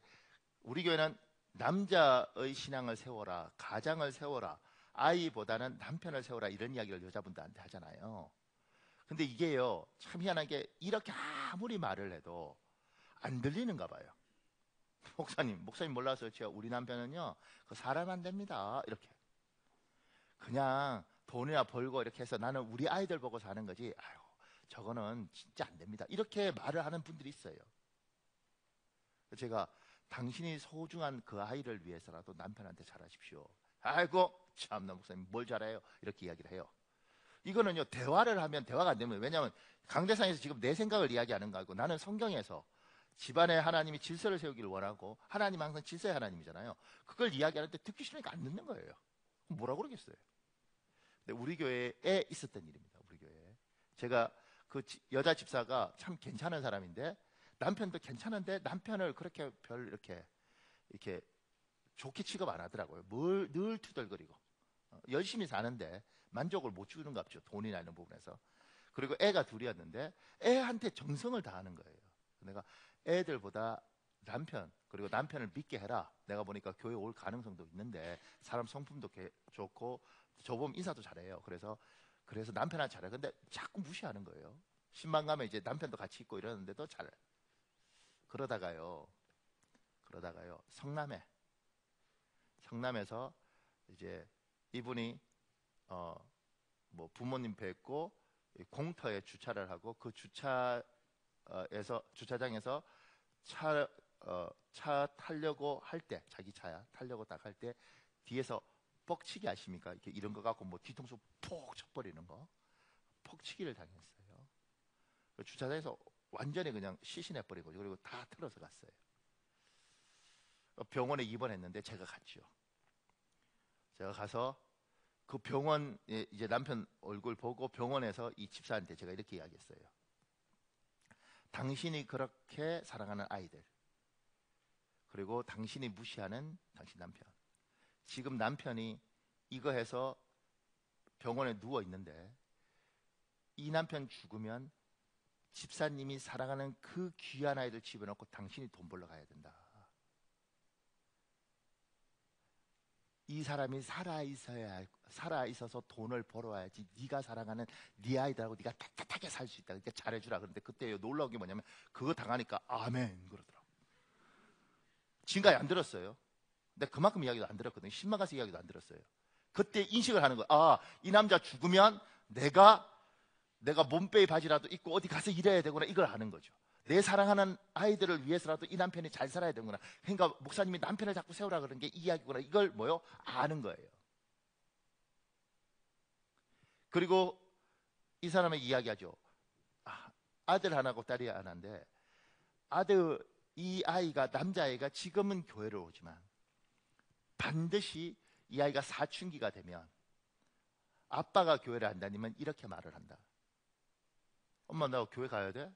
우리 교회는 남자의 신앙을 세워라, 가장을 세워라, 아이보다는 남편을 세워라 이런 이야기를 여자분들한테 하잖아요. 근데 이게요 참 희한한 게 이렇게 아무리 말을 해도 안 들리는가 봐요. 목사님 몰라서 제가 우리 남편은요 그 사람 안 됩니다. 이렇게 그냥 돈이나 벌고 이렇게 해서 나는 우리 아이들 보고 사는 거지. 아유 저거는 진짜 안 됩니다. 이렇게 말을 하는 분들이 있어요. 제가 당신이 소중한 그 아이를 위해서라도 남편한테 잘하십시오. 아이고 참나 목사님 뭘 잘해요 이렇게 이야기를 해요. 이거는요 대화를 하면 대화가 안 됩니다. 왜냐하면 강대상에서 지금 내 생각을 이야기하는 거 아니고 나는 성경에서 집안에 하나님이 질서를 세우기를 원하고 하나님 항상 질서의 하나님이잖아요. 그걸 이야기하는데 듣기 싫으니까 안 듣는 거예요. 뭐라고 그러겠어요. 근데 우리 교회에 있었던 일입니다. 우리 교회에 제가 그 여자 집사가 참 괜찮은 사람인데 남편도 괜찮은데 남편을 그렇게 별 이렇게 좋게 취급 안 하더라고요. 늘 투덜거리고 열심히 사는데 만족을 못 주는갑죠. 돈이나 이런 부분에서. 그리고 애가 둘이었는데 애한테 정성을 다하는 거예요. 내가 애들보다 남편 그리고 남편을 믿게 해라. 내가 보니까 교회 올 가능성도 있는데 사람 성품도 좋고 저보면 인사도 잘해요. 그래서 남편한테 잘해. 근데 자꾸 무시하는 거예요. 신방 가면 이제 남편도 같이 있고 이러는데도 잘. 그러다가요 성남에서 이제 이분이 뭐 부모님 뵙고 공터에 주차를 하고 그 주차장에서 차 타려고 할 때 자기 차야 타려고 딱 할 때 뒤에서 뻑치기 아십니까? 이런 거 갖고 뭐 뒤통수 폭 쳐버리는 거 폭치기를 당했어요. 주차장에서 완전히 그냥 시신해버리고 그리고 다 틀어서 갔어요. 병원에 입원했는데 제가 갔죠. 제가 가서 그 병원 이제 남편 얼굴 보고 병원에서 이 집사한테 제가 이렇게 이야기했어요. 당신이 그렇게 사랑하는 아이들 그리고 당신이 무시하는 당신 남편 지금 남편이 이거 해서 병원에 누워 있는데 이 남편 죽으면 집사님이 사랑하는 그 귀한 아이들 집어넣고 당신이 돈 벌러 가야 된다. 이 사람이 살아있어서 돈을 벌어야지 네가 사랑하는 네 아이들하고 네가 따뜻하게 살 수 있다. 그러니까 잘해주라. 그런데 그때 놀라운 게 뭐냐면 그거 당하니까 아멘 그러더라고. 지금까지 안 들었어요. 근데 그만큼 이야기도 안 들었거든요. 10만 가지 이야기도 안 들었어요. 그때 인식을 하는 거예요. 이 남자 죽으면 내가 몸빼이 바지라도 입고 어디 가서 일해야 되구나. 이걸 아는 거죠. 내 사랑하는 아이들을 위해서라도 이 남편이 잘 살아야 되는구나. 그러니까 목사님이 남편을 자꾸 세우라 그러는 게 이 이야기구나. 이걸 아는 거예요. 그리고 이 사람은 이야기하죠. 아들 하나고 딸이 하나인데 이 아이가, 남자아이가 지금은 교회를 오지만 반드시 이 아이가 사춘기가 되면 아빠가 교회를 안 다니면 이렇게 말을 한다. 엄마, 나 교회 가야 돼?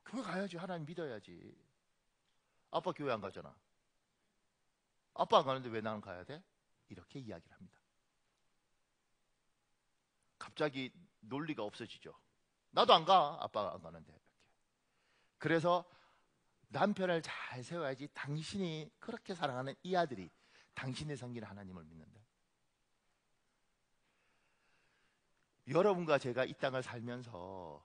교회 가야지. 하나님 믿어야지. 아빠 교회 안 가잖아. 아빠 안 가는데 왜 나는 가야 돼? 이렇게 이야기를 합니다. 갑자기 논리가 없어지죠. 나도 안 가. 아빠가 안 가는데. 이렇게. 그래서 남편을 잘 세워야지. 당신이 그렇게 사랑하는 이 아들이 당신의 섬기는 하나님을 믿는다. 여러분과 제가 이 땅을 살면서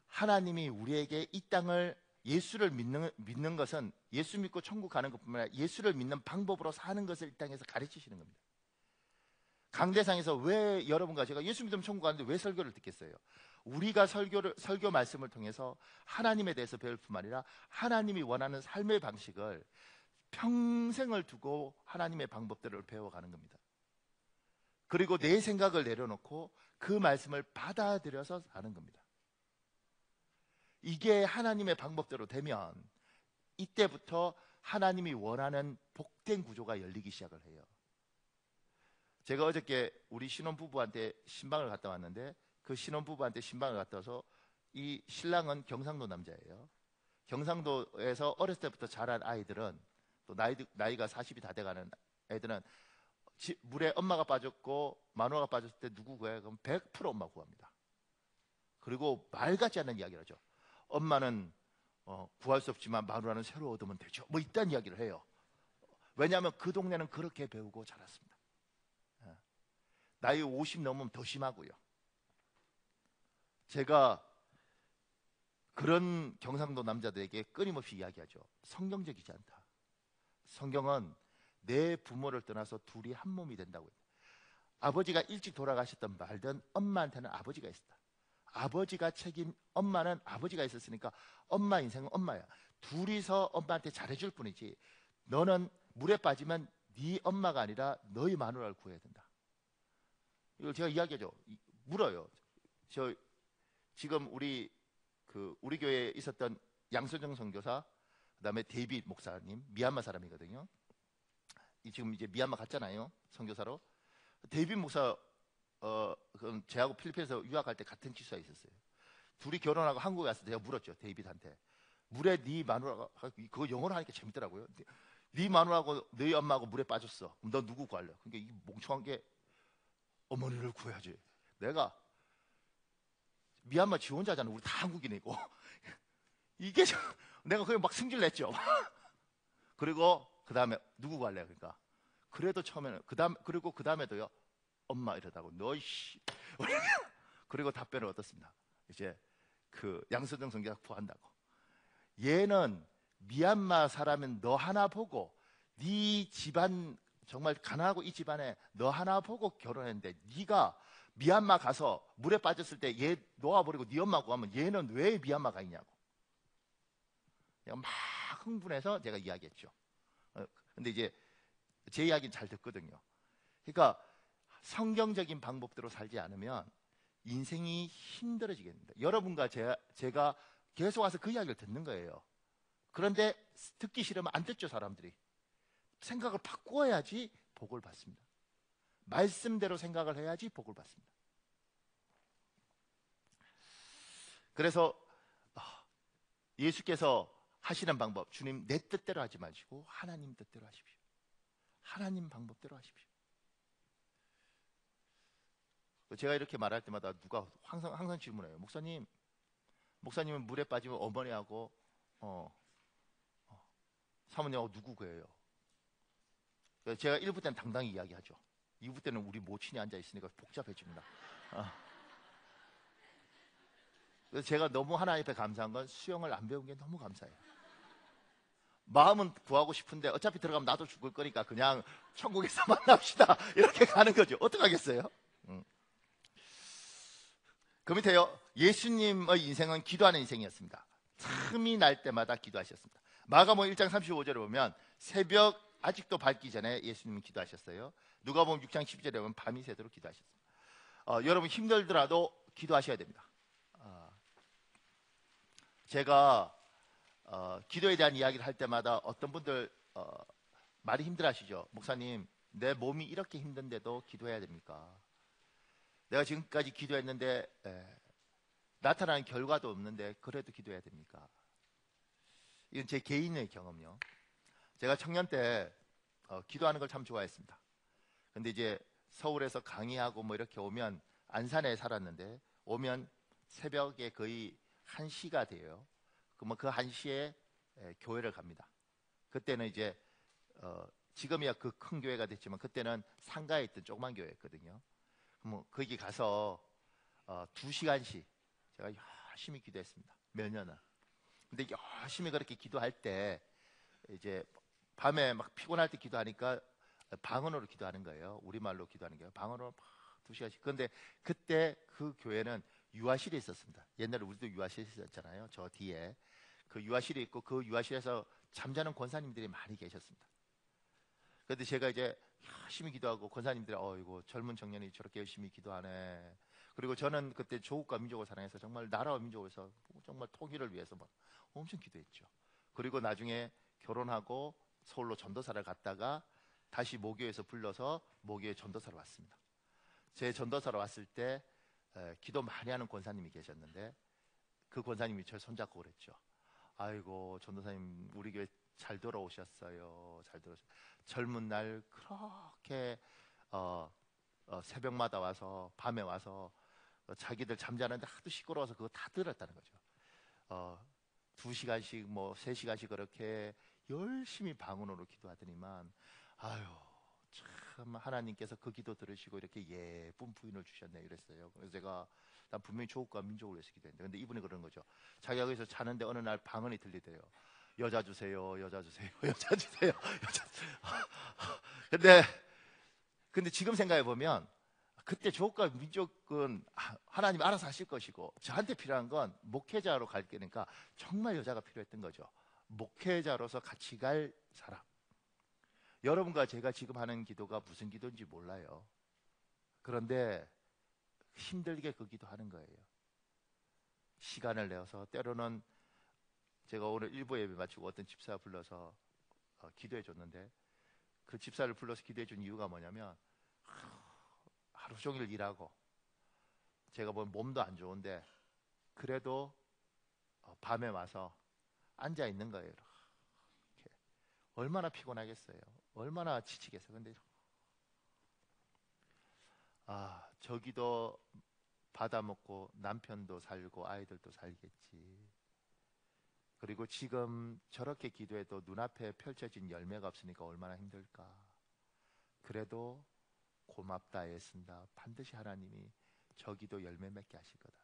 하나님이 우리에게 이 땅을, 예수를 믿는 것은 예수 믿고 천국 가는 것뿐만 아니라 예수를 믿는 방법으로 사는 것을 이 땅에서 가르치시는 겁니다. 강대상에서 왜 여러분과 제가 예수 믿으면 천국 가는데 왜 설교를 듣겠어요? 우리가 설교 말씀을 통해서 하나님에 대해서 배울 뿐만 아니라 하나님이 원하는 삶의 방식을 평생을 두고 하나님의 방법들을 배워가는 겁니다. 그리고 내 생각을 내려놓고 그 말씀을 받아들여서 사는 겁니다. 이게 하나님의 방법대로 되면 이때부터 하나님이 원하는 복된 구조가 열리기 시작을 해요. 제가 어저께 우리 신혼부부한테 신방을 갔다 왔는데, 그 신혼부부한테 신방을 갔다 와서, 이 신랑은 경상도 남자예요. 경상도에서 어렸을 때부터 자란 아이들은, 또 나이가 40이 다 돼가는 애들은 물에 엄마가 빠졌고 마누라가 빠졌을 때 누구 구해요? 그럼 100% 엄마 구합니다. 그리고 말 같지 않는 이야기를 하죠. 엄마는 구할 수 없지만 마누라는 새로 얻으면 되죠. 뭐 이딴 이야기를 해요. 왜냐하면 그 동네는 그렇게 배우고 자랐습니다. 나이 50 넘으면 더 심하고요. 제가 그런 경상도 남자들에게 끊임없이 이야기하죠. 성경적이지 않다. 성경은 내 부모를 떠나서 둘이 한 몸이 된다고 했다. 아버지가 일찍 돌아가셨던 말든 엄마한테는 아버지가 있었다. 아버지가 엄마는 아버지가 있었으니까 엄마 인생은 엄마야. 둘이서 엄마한테 잘해줄 뿐이지 너는 물에 빠지면 네 엄마가 아니라 너희 마누라를 구해야 된다. 이걸 제가 이야기하죠. 물어요. 저 지금 우리 교회에 있었던 양소정 선교사, 그다음에 데이빗 목사님, 미얀마 사람이거든요. 지금 이제 미얀마 갔잖아요, 선교사로. 데이빗 목사 그럼 제하고 필리핀에서 유학할 때 같은 기숙사에 있었어요. 둘이 결혼하고 한국에 와서 제가 물었죠, 데이빗한테. 물에 네 마누라가, 그거 영어로 하니까 재밌더라고요. 네 마누라하고 너희 엄마하고 물에 빠졌어. 그럼 너 누구 구할래? 그러니까 이 멍청한 게 어머니를 구해야지. 내가 미얀마 지 혼자잖아. 우리 다 한국인이고. 이게 내가 그냥 막 승질 냈죠. 그리고 그 다음에 누구 구할래? 그러니까 그래도 처음에는 그리고 그 다음에도요. 엄마 이러다고 너씨. 그리고 답변을 얻었습니다. 이제 그 양서정 선교사 구한다고. 얘는 미얀마 사람은 너 하나 보고 네 집안 정말 가난하고 이 집안에 너 하나 보고 결혼했는데 네가 미얀마 가서 물에 빠졌을 때 얘 놓아버리고 네 엄마 구하면 얘는 왜 미얀마 가 있냐고. 내가 막 흥분해서 제가 이야기했죠. 근데 이제 제 이야기는 잘 듣거든요. 그러니까 성경적인 방법대로 살지 않으면 인생이 힘들어지게 됩니다. 여러분과 제가 계속 와서 그 이야기를 듣는 거예요. 그런데 듣기 싫으면 안 듣죠, 사람들이. 생각을 바꿔야지 복을 받습니다. 말씀대로 생각을 해야지 복을 받습니다. 그래서 예수께서 하시는 방법, 주님 내 뜻대로 하지 마시고 하나님 뜻대로 하십시오. 하나님 방법대로 하십시오. 제가 이렇게 말할 때마다 누가 항상 질문해요. 목사님은 물에 빠지면 어머니하고 사모님하고 누구 구해요? 제가 1부 때는 당당히 이야기하죠. 2부 때는 우리 모친이 앉아있으니까 복잡해집니다. 그래서 제가 너무 하나님 앞에 감사한 건 수영을 안 배운 게 너무 감사해요. 마음은 구하고 싶은데 어차피 들어가면 나도 죽을 거니까 그냥 천국에서 만납시다 이렇게 가는 거죠. 어떡하겠어요? 그 밑에요. 예수님의 인생은 기도하는 인생이었습니다. 틈이 날 때마다 기도하셨습니다. 마가복음 1장 35절에 보면 새벽 아직도 밝기 전에 예수님은 기도하셨어요. 누가복음 6장 12절에 보면 밤이 새도록 기도하셨습니다. 여러분 힘들더라도 기도하셔야 됩니다. 제가 기도에 대한 이야기를 할 때마다 어떤 분들 많이 힘들어하시죠. 목사님, 내 몸이 이렇게 힘든데도 기도해야 됩니까? 내가 지금까지 기도했는데 나타나는 결과도 없는데 그래도 기도해야 됩니까? 이건 제 개인의 경험이요. 제가 청년 때 기도하는 걸 참 좋아했습니다. 근데 이제 서울에서 강의하고 뭐 이렇게 오면, 안산에 살았는데 오면 새벽에 거의 1시가 돼요. 그러면 그 1시에 교회를 갑니다. 그때는 이제 지금이야 그 큰 교회가 됐지만 그때는 상가에 있던 조그만 교회였거든요. 그럼 거기 가서 2시간씩 제가 열심히 기도했습니다. 몇 년을. 근데 열심히 그렇게 기도할 때 이제 밤에 막 피곤할 때 기도하니까 방언으로 기도하는 거예요. 우리말로 기도하는 거예요. 방언으로 막 2시간씩. 그런데 그때 그 교회는 유아실이 있었습니다. 옛날에 우리도 유아실이 있었잖아요. 저 뒤에 그 유아실이 있고 그 유아실에서 잠자는 권사님들이 많이 계셨습니다. 그런데 제가 이제 열심히 기도하고 권사님들이 이거 젊은 청년이 저렇게 열심히 기도하네. 그리고 저는 그때 조국과 민족을 사랑해서 정말 나라와 민족을 위해서, 정말 통일을 위해서 막 엄청 기도했죠. 그리고 나중에 결혼하고 서울로 전도사를 갔다가 다시 모교에서 불러서 모교에 전도사로 왔습니다. 제 전도사로 왔을 때 기도 많이 하는 권사님이 계셨는데 그 권사님이 저를 손잡고 그랬죠. 아이고 전도사님, 우리 교회 잘 돌아오셨어요. 잘 돌아오셨어요. 젊은 날 그렇게 새벽마다 와서, 밤에 와서 자기들 잠자는데 하도 시끄러워서 그거 다 들었다는 거죠. 2시간씩 뭐 3시간씩 그렇게 열심히 방언으로 기도하더니만, 아유 참 하나님께서 그 기도 들으시고 이렇게 예쁜 부인을 주셨네 이랬어요. 그래서 제가 난 분명히 조국과 민족을 위해서 기도했는데, 근데 이분이 그런 거죠. 자기가 거기서 자는데 어느 날 방언이 들리대요. 여자 주세요, 여자 주세요, 여자 주세요, 여자 주세요. 근데 지금 생각해 보면 그때 조국과 민족은 하나님 알아서 하실 것이고, 저한테 필요한 건 목회자로 갈 거니까 정말 여자가 필요했던 거죠. 목회자로서 같이 갈 사람. 여러분과 제가 지금 하는 기도가 무슨 기도인지 몰라요. 그런데 힘들게 그 기도하는 거예요. 시간을 내어서, 때로는 제가 오늘 일부 예배 마치고 어떤 집사 불러서 기도해 줬는데, 그 집사를 불러서 기도해 준 이유가 뭐냐면, 하루 종일 일하고 제가 뭐 몸도 안 좋은데 그래도 밤에 와서 앉아 있는 거예요. 이렇게. 얼마나 피곤하겠어요. 얼마나 지치겠어요. 근데 저기도 받아먹고 남편도 살고 아이들도 살겠지. 그리고 지금 저렇게 기도해도 눈앞에 펼쳐진 열매가 없으니까 얼마나 힘들까. 그래도 고맙다 애쓴다. 반드시 하나님이 저기도 열매 맺게 하실 거다.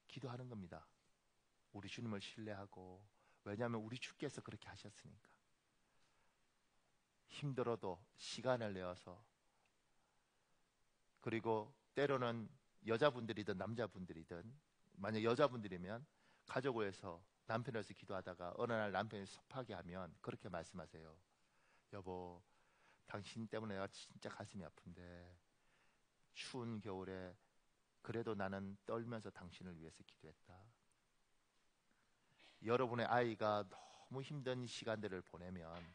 기도하는 겁니다. 우리 주님을 신뢰하고. 왜냐하면 우리 주께서 그렇게 하셨으니까. 힘들어도 시간을 내어서, 그리고 때로는 여자분들이든 남자분들이든, 만약 여자분들이면 가족을 위해서 남편을 위해서 기도하다가 어느 날 남편이 섭하게 하면 그렇게 말씀하세요. 여보, 당신 때문에 내가 진짜 가슴이 아픈데 추운 겨울에 그래도 나는 떨면서 당신을 위해서 기도했다. 여러분의 아이가 너무 힘든 시간들을 보내면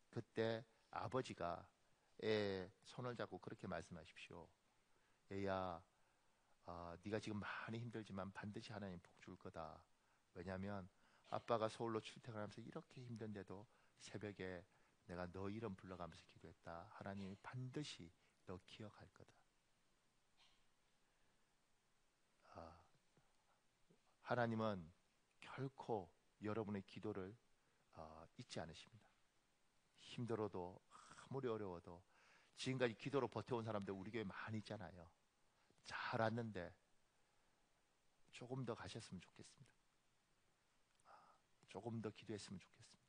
그때 아버지가 애 손을 잡고 그렇게 말씀하십시오. 얘야, 네가 지금 많이 힘들지만 반드시 하나님 복 줄 거다. 왜냐하면 아빠가 서울로 출퇴근하면서 이렇게 힘든데도 새벽에 내가 너 이름 불러가면서 기도했다. 하나님이 반드시 너 기억할 거다. 하나님은 결코 여러분의 기도를 잊지 않으십니다. 힘들어도, 아무리 어려워도. 지금까지 기도로 버텨온 사람들 우리 교회 많이 있잖아요. 잘 왔는데 조금 더 가셨으면 좋겠습니다. 조금 더 기도했으면 좋겠습니다.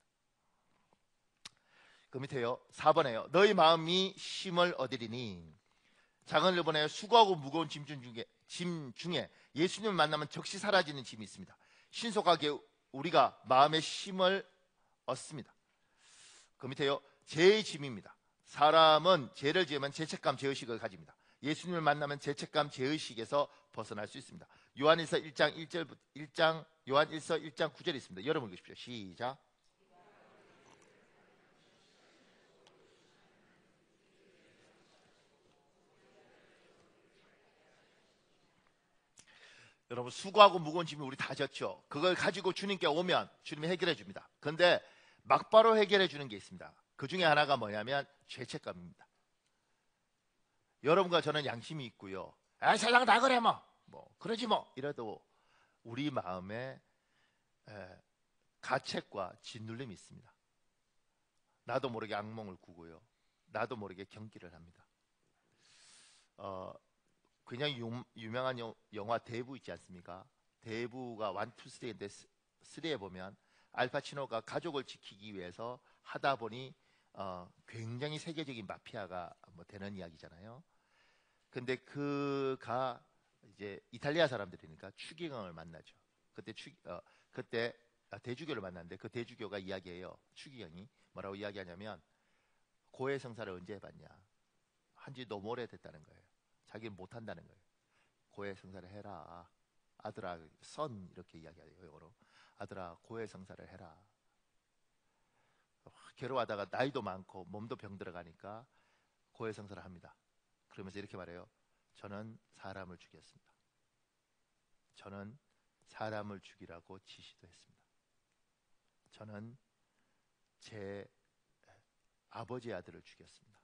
그 밑에요, 4번에요. 너희 마음이 쉼을 얻으리니. 작은 일본에 수고하고 무거운 짐 중에 예수님을 만나면 즉시 사라지는 짐이 있습니다. 신속하게 우리가 마음의 쉼을 얻습니다. 그 밑에요, 죄의 짐입니다. 사람은 죄를 지으면 죄책감, 죄의식을 가집니다. 예수님을 만나면 죄책감, 죄의식에서 벗어날 수 있습니다. 요한일서 1장 1절 1장 요한일서 1장 9절이 있습니다. 여러분 읽으십시오. 시작. 여러분 수고하고 무거운 짐이 우리 다 졌죠. 그걸 가지고 주님께 오면 주님이 해결해 줍니다. 그런데 막바로 해결해 주는 게 있습니다. 그 중에 하나가 뭐냐면 죄책감입니다. 여러분과 저는 양심이 있고요. 아, 세상 다 그래 뭐 그러지 뭐 이래도 우리 마음에 가책과 짓눌림이 있습니다. 나도 모르게 악몽을 꾸고요. 나도 모르게 경기를 합니다. 굉장히 유명한 영화 대부 있지 않습니까? 대부가 1, 2, 3인데 3에 보면 알파치노가 가족을 지키기 위해서 하다 보니 굉장히 세계적인 마피아가 뭐 되는 이야기잖아요. 근데 그가 이제 이탈리아 사람들이니까 추기경을 만나죠. 그때 대주교를 만났는데 그 대주교가 이야기해요. 추기경이 뭐라고 이야기하냐면 고해성사를 언제 해봤냐? 한지 너무 오래됐다는 거예요. 자기는 못한다는 거예요. 고해성사를 해라. 아들아, 선 이렇게 이야기해요. 영어로. 아들아, 고해성사를 해라. 괴로워하다가 나이도 많고 몸도 병들어가니까 고해성사를 합니다. 그러면서 이렇게 말해요. 저는 사람을 죽였습니다. 저는 사람을 죽이라고 지시도 했습니다. 저는 제 아버지의 아들을 죽였습니다.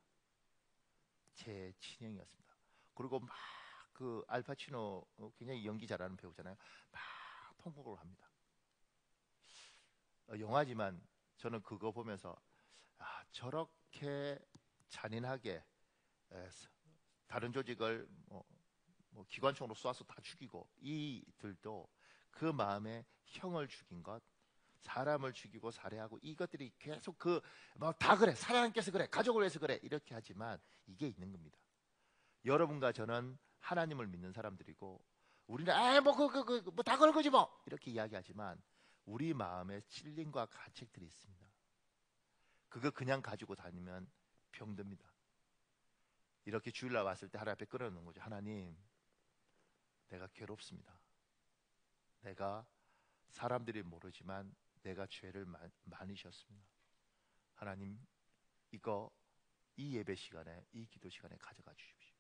제 친형이었습니다. 그리고 막 그 알파치노 굉장히 연기 잘하는 배우잖아요. 막 통곡을 합니다. 영화지만 저는 그거 보면서 저렇게 잔인하게 다른 조직을 뭐 기관총으로 쏴서 다 죽이고 이들도 그 마음에 형을 죽인 것, 사람을 죽이고 살해하고 이것들이 계속 뭐 다 그래, 사랑께서 그래, 가족을 위해서 그래 이렇게 하지만 이게 있는 겁니다. 여러분과 저는 하나님을 믿는 사람들이고 우리는 뭐 다 걸거지 뭐 이렇게 이야기하지만 우리 마음에 찔림과 가책들이 있습니다. 그거 그냥 가지고 다니면 병듭니다. 이렇게 주일날 왔을 때 하나님 앞에 끌어놓는 거죠. 하나님, 내가 괴롭습니다. 내가 사람들이 모르지만 내가 죄를 많이 졌습니다. 하나님, 이 예배 시간에, 이 기도 시간에 가져가 주십시오.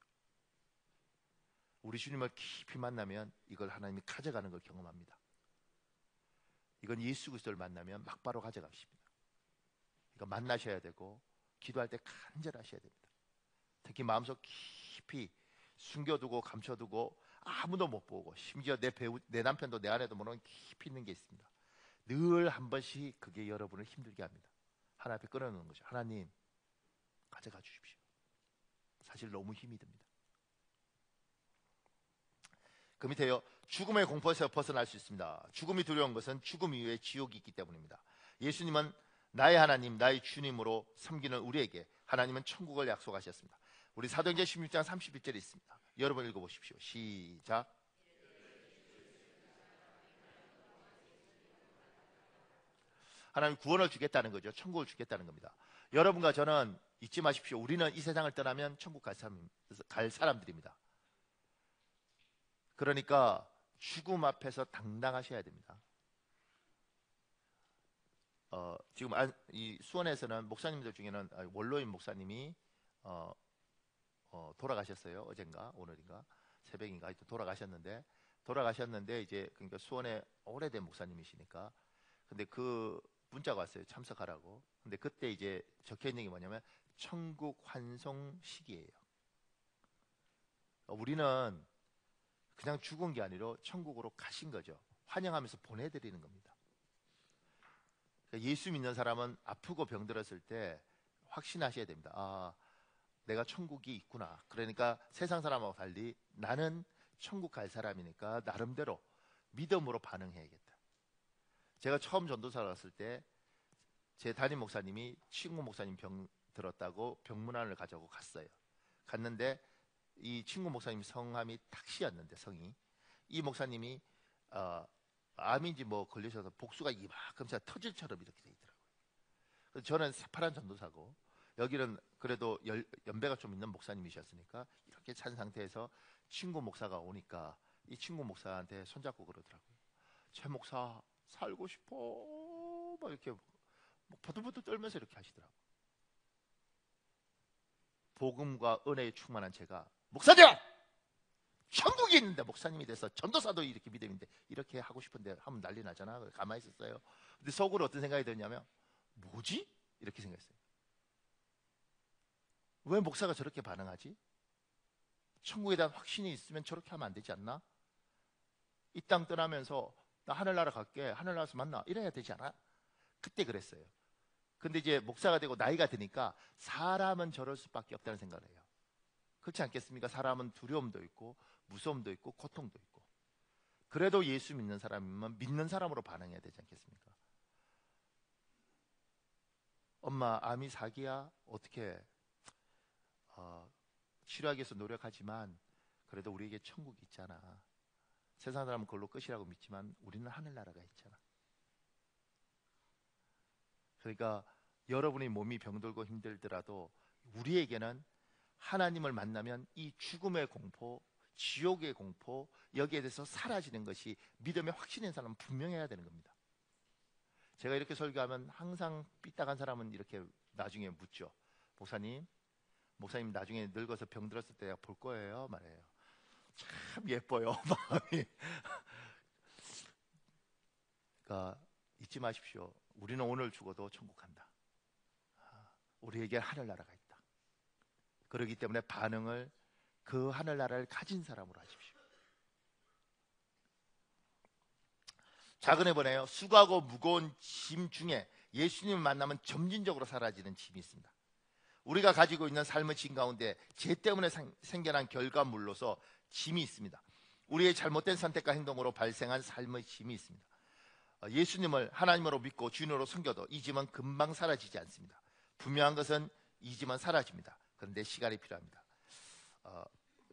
우리 주님을 깊이 만나면 이걸 하나님이 가져가는 걸 경험합니다. 이건 예수 그리스도를 만나면 막바로 가져가십니다. 그러니까 만나셔야 되고 기도할 때 간절하셔야 됩니다. 특히 마음속 깊이 숨겨두고 감춰두고 아무도 못 보고 심지어 내 남편도 내 아내도 모르는 깊이 있는 게 있습니다. 늘 한 번씩 그게 여러분을 힘들게 합니다. 하나님 앞에 끌어놓는 거죠. 하나님, 가져가 주십시오. 사실 너무 힘이 듭니다. 그 밑에요. 죽음의 공포에서 벗어날 수 있습니다. 죽음이 두려운 것은 죽음 이후에 지옥이 있기 때문입니다. 예수님은 나의 하나님, 나의 주님으로 섬기는 우리에게 하나님은 천국을 약속하셨습니다. 우리 사도행전 16장 31절에 있습니다. 여러분 읽어보십시오. 시작. 하나님 구원을 주겠다는 거죠. 천국을 주겠다는 겁니다. 여러분과 저는 잊지 마십시오. 우리는 이 세상을 떠나면 천국 갈 사람들입니다. 그러니까 죽음 앞에서 당당하셔야 됩니다. 지금 이 수원에서는 목사님들 중에는 원로인 목사님이 돌아가셨어요. 어젠가 오늘인가 새벽인가 하여튼 돌아가셨는데 이제 그러니까 수원에 오래된 목사님이시니까 근데 그 문자가 왔어요. 참석하라고. 근데 그때 이제 적혀 있는 게 뭐냐면 천국 환송 시기예요. 우리는 그냥 죽은 게 아니라 천국으로 가신 거죠. 환영하면서 보내드리는 겁니다. 그러니까 예수 믿는 사람은 아프고 병들었을 때 확신하셔야 됩니다. 내가 천국이 있구나. 그러니까 세상 사람하고 달리 나는 천국 갈 사람이니까 나름대로 믿음으로 반응해야겠다. 제가 처음 전도사 갔을 때 제 담임 목사님이 친구 목사님 병 들었다고 병문안을 가져고 갔어요. 갔는데 이 친구 목사님 성함이 탁시였는데 성이 이 목사님이 암인지 뭐 걸리셔서 복수가 이만큼 터질처럼 이렇게 돼 있더라고요. 그래서 저는 새파란 전도사고 여기는 그래도 연배가 좀 있는 목사님이셨으니까 이렇게 찬 상태에서 친구 목사가 오니까 이 친구 목사한테 손잡고 그러더라고요. 최 목사 살고 싶어 막 이렇게 버들버들 떨면서 이렇게 하시더라고요. 복음과 은혜에 충만한 제가 목사님! 천국이 있는데 목사님이 돼서 전도사도 이렇게 믿음인데 이렇게 하고 싶은데 하면 난리 나잖아. 가만히 있었어요. 근데 속으로 어떤 생각이 들었냐면 뭐지? 이렇게 생각했어요. 왜 목사가 저렇게 반응하지? 천국에 대한 확신이 있으면 저렇게 하면 안 되지 않나? 이 땅 떠나면서 나 하늘나라 갈게, 하늘나라에서 만나 이래야 되지 않아? 그때 그랬어요. 근데 이제 목사가 되고 나이가 드니까 사람은 저럴 수밖에 없다는 생각을 해요. 그렇지 않겠습니까? 사람은 두려움도 있고 무서움도 있고 고통도 있고. 그래도 예수 믿는 사람이면 믿는 사람으로 반응해야 되지 않겠습니까? 엄마 암이 사기야? 어떻게 치료하기 위해서 노력하지만 그래도 우리에게 천국이 있잖아. 세상 사람은 그걸로 끝이라고 믿지만 우리는 하늘나라가 있잖아. 그러니까 여러분의 몸이 병들고 힘들더라도 우리에게는 하나님을 만나면 이 죽음의 공포, 지옥의 공포, 여기에 대해서 사라지는 것이 믿음의 확신인 사람은 분명해야 되는 겁니다. 제가 이렇게 설교하면 항상 삐딱한 사람은 이렇게 나중에 묻죠. 목사님 나중에 늙어서 병들었을 때 볼 거예요? 말해요. 참 예뻐요, 마음이. 그러니까 잊지 마십시오. 우리는 오늘 죽어도 천국 간다. 우리에게 하늘나라가 있다. 그렇기 때문에 반응을 그 하늘나라를 가진 사람으로 하십시오. 작은 해보네요. 수고하고 무거운 짐 중에 예수님을 만나면 점진적으로 사라지는 짐이 있습니다. 우리가 가지고 있는 삶의 짐 가운데 죄 때문에 생겨난 결과물로서 짐이 있습니다. 우리의 잘못된 선택과 행동으로 발생한 삶의 짐이 있습니다. 예수님을 하나님으로 믿고 주인으로 섬겨도 이 짐은 금방 사라지지 않습니다. 분명한 것은 이 짐은 사라집니다. 그런데 시간이 필요합니다.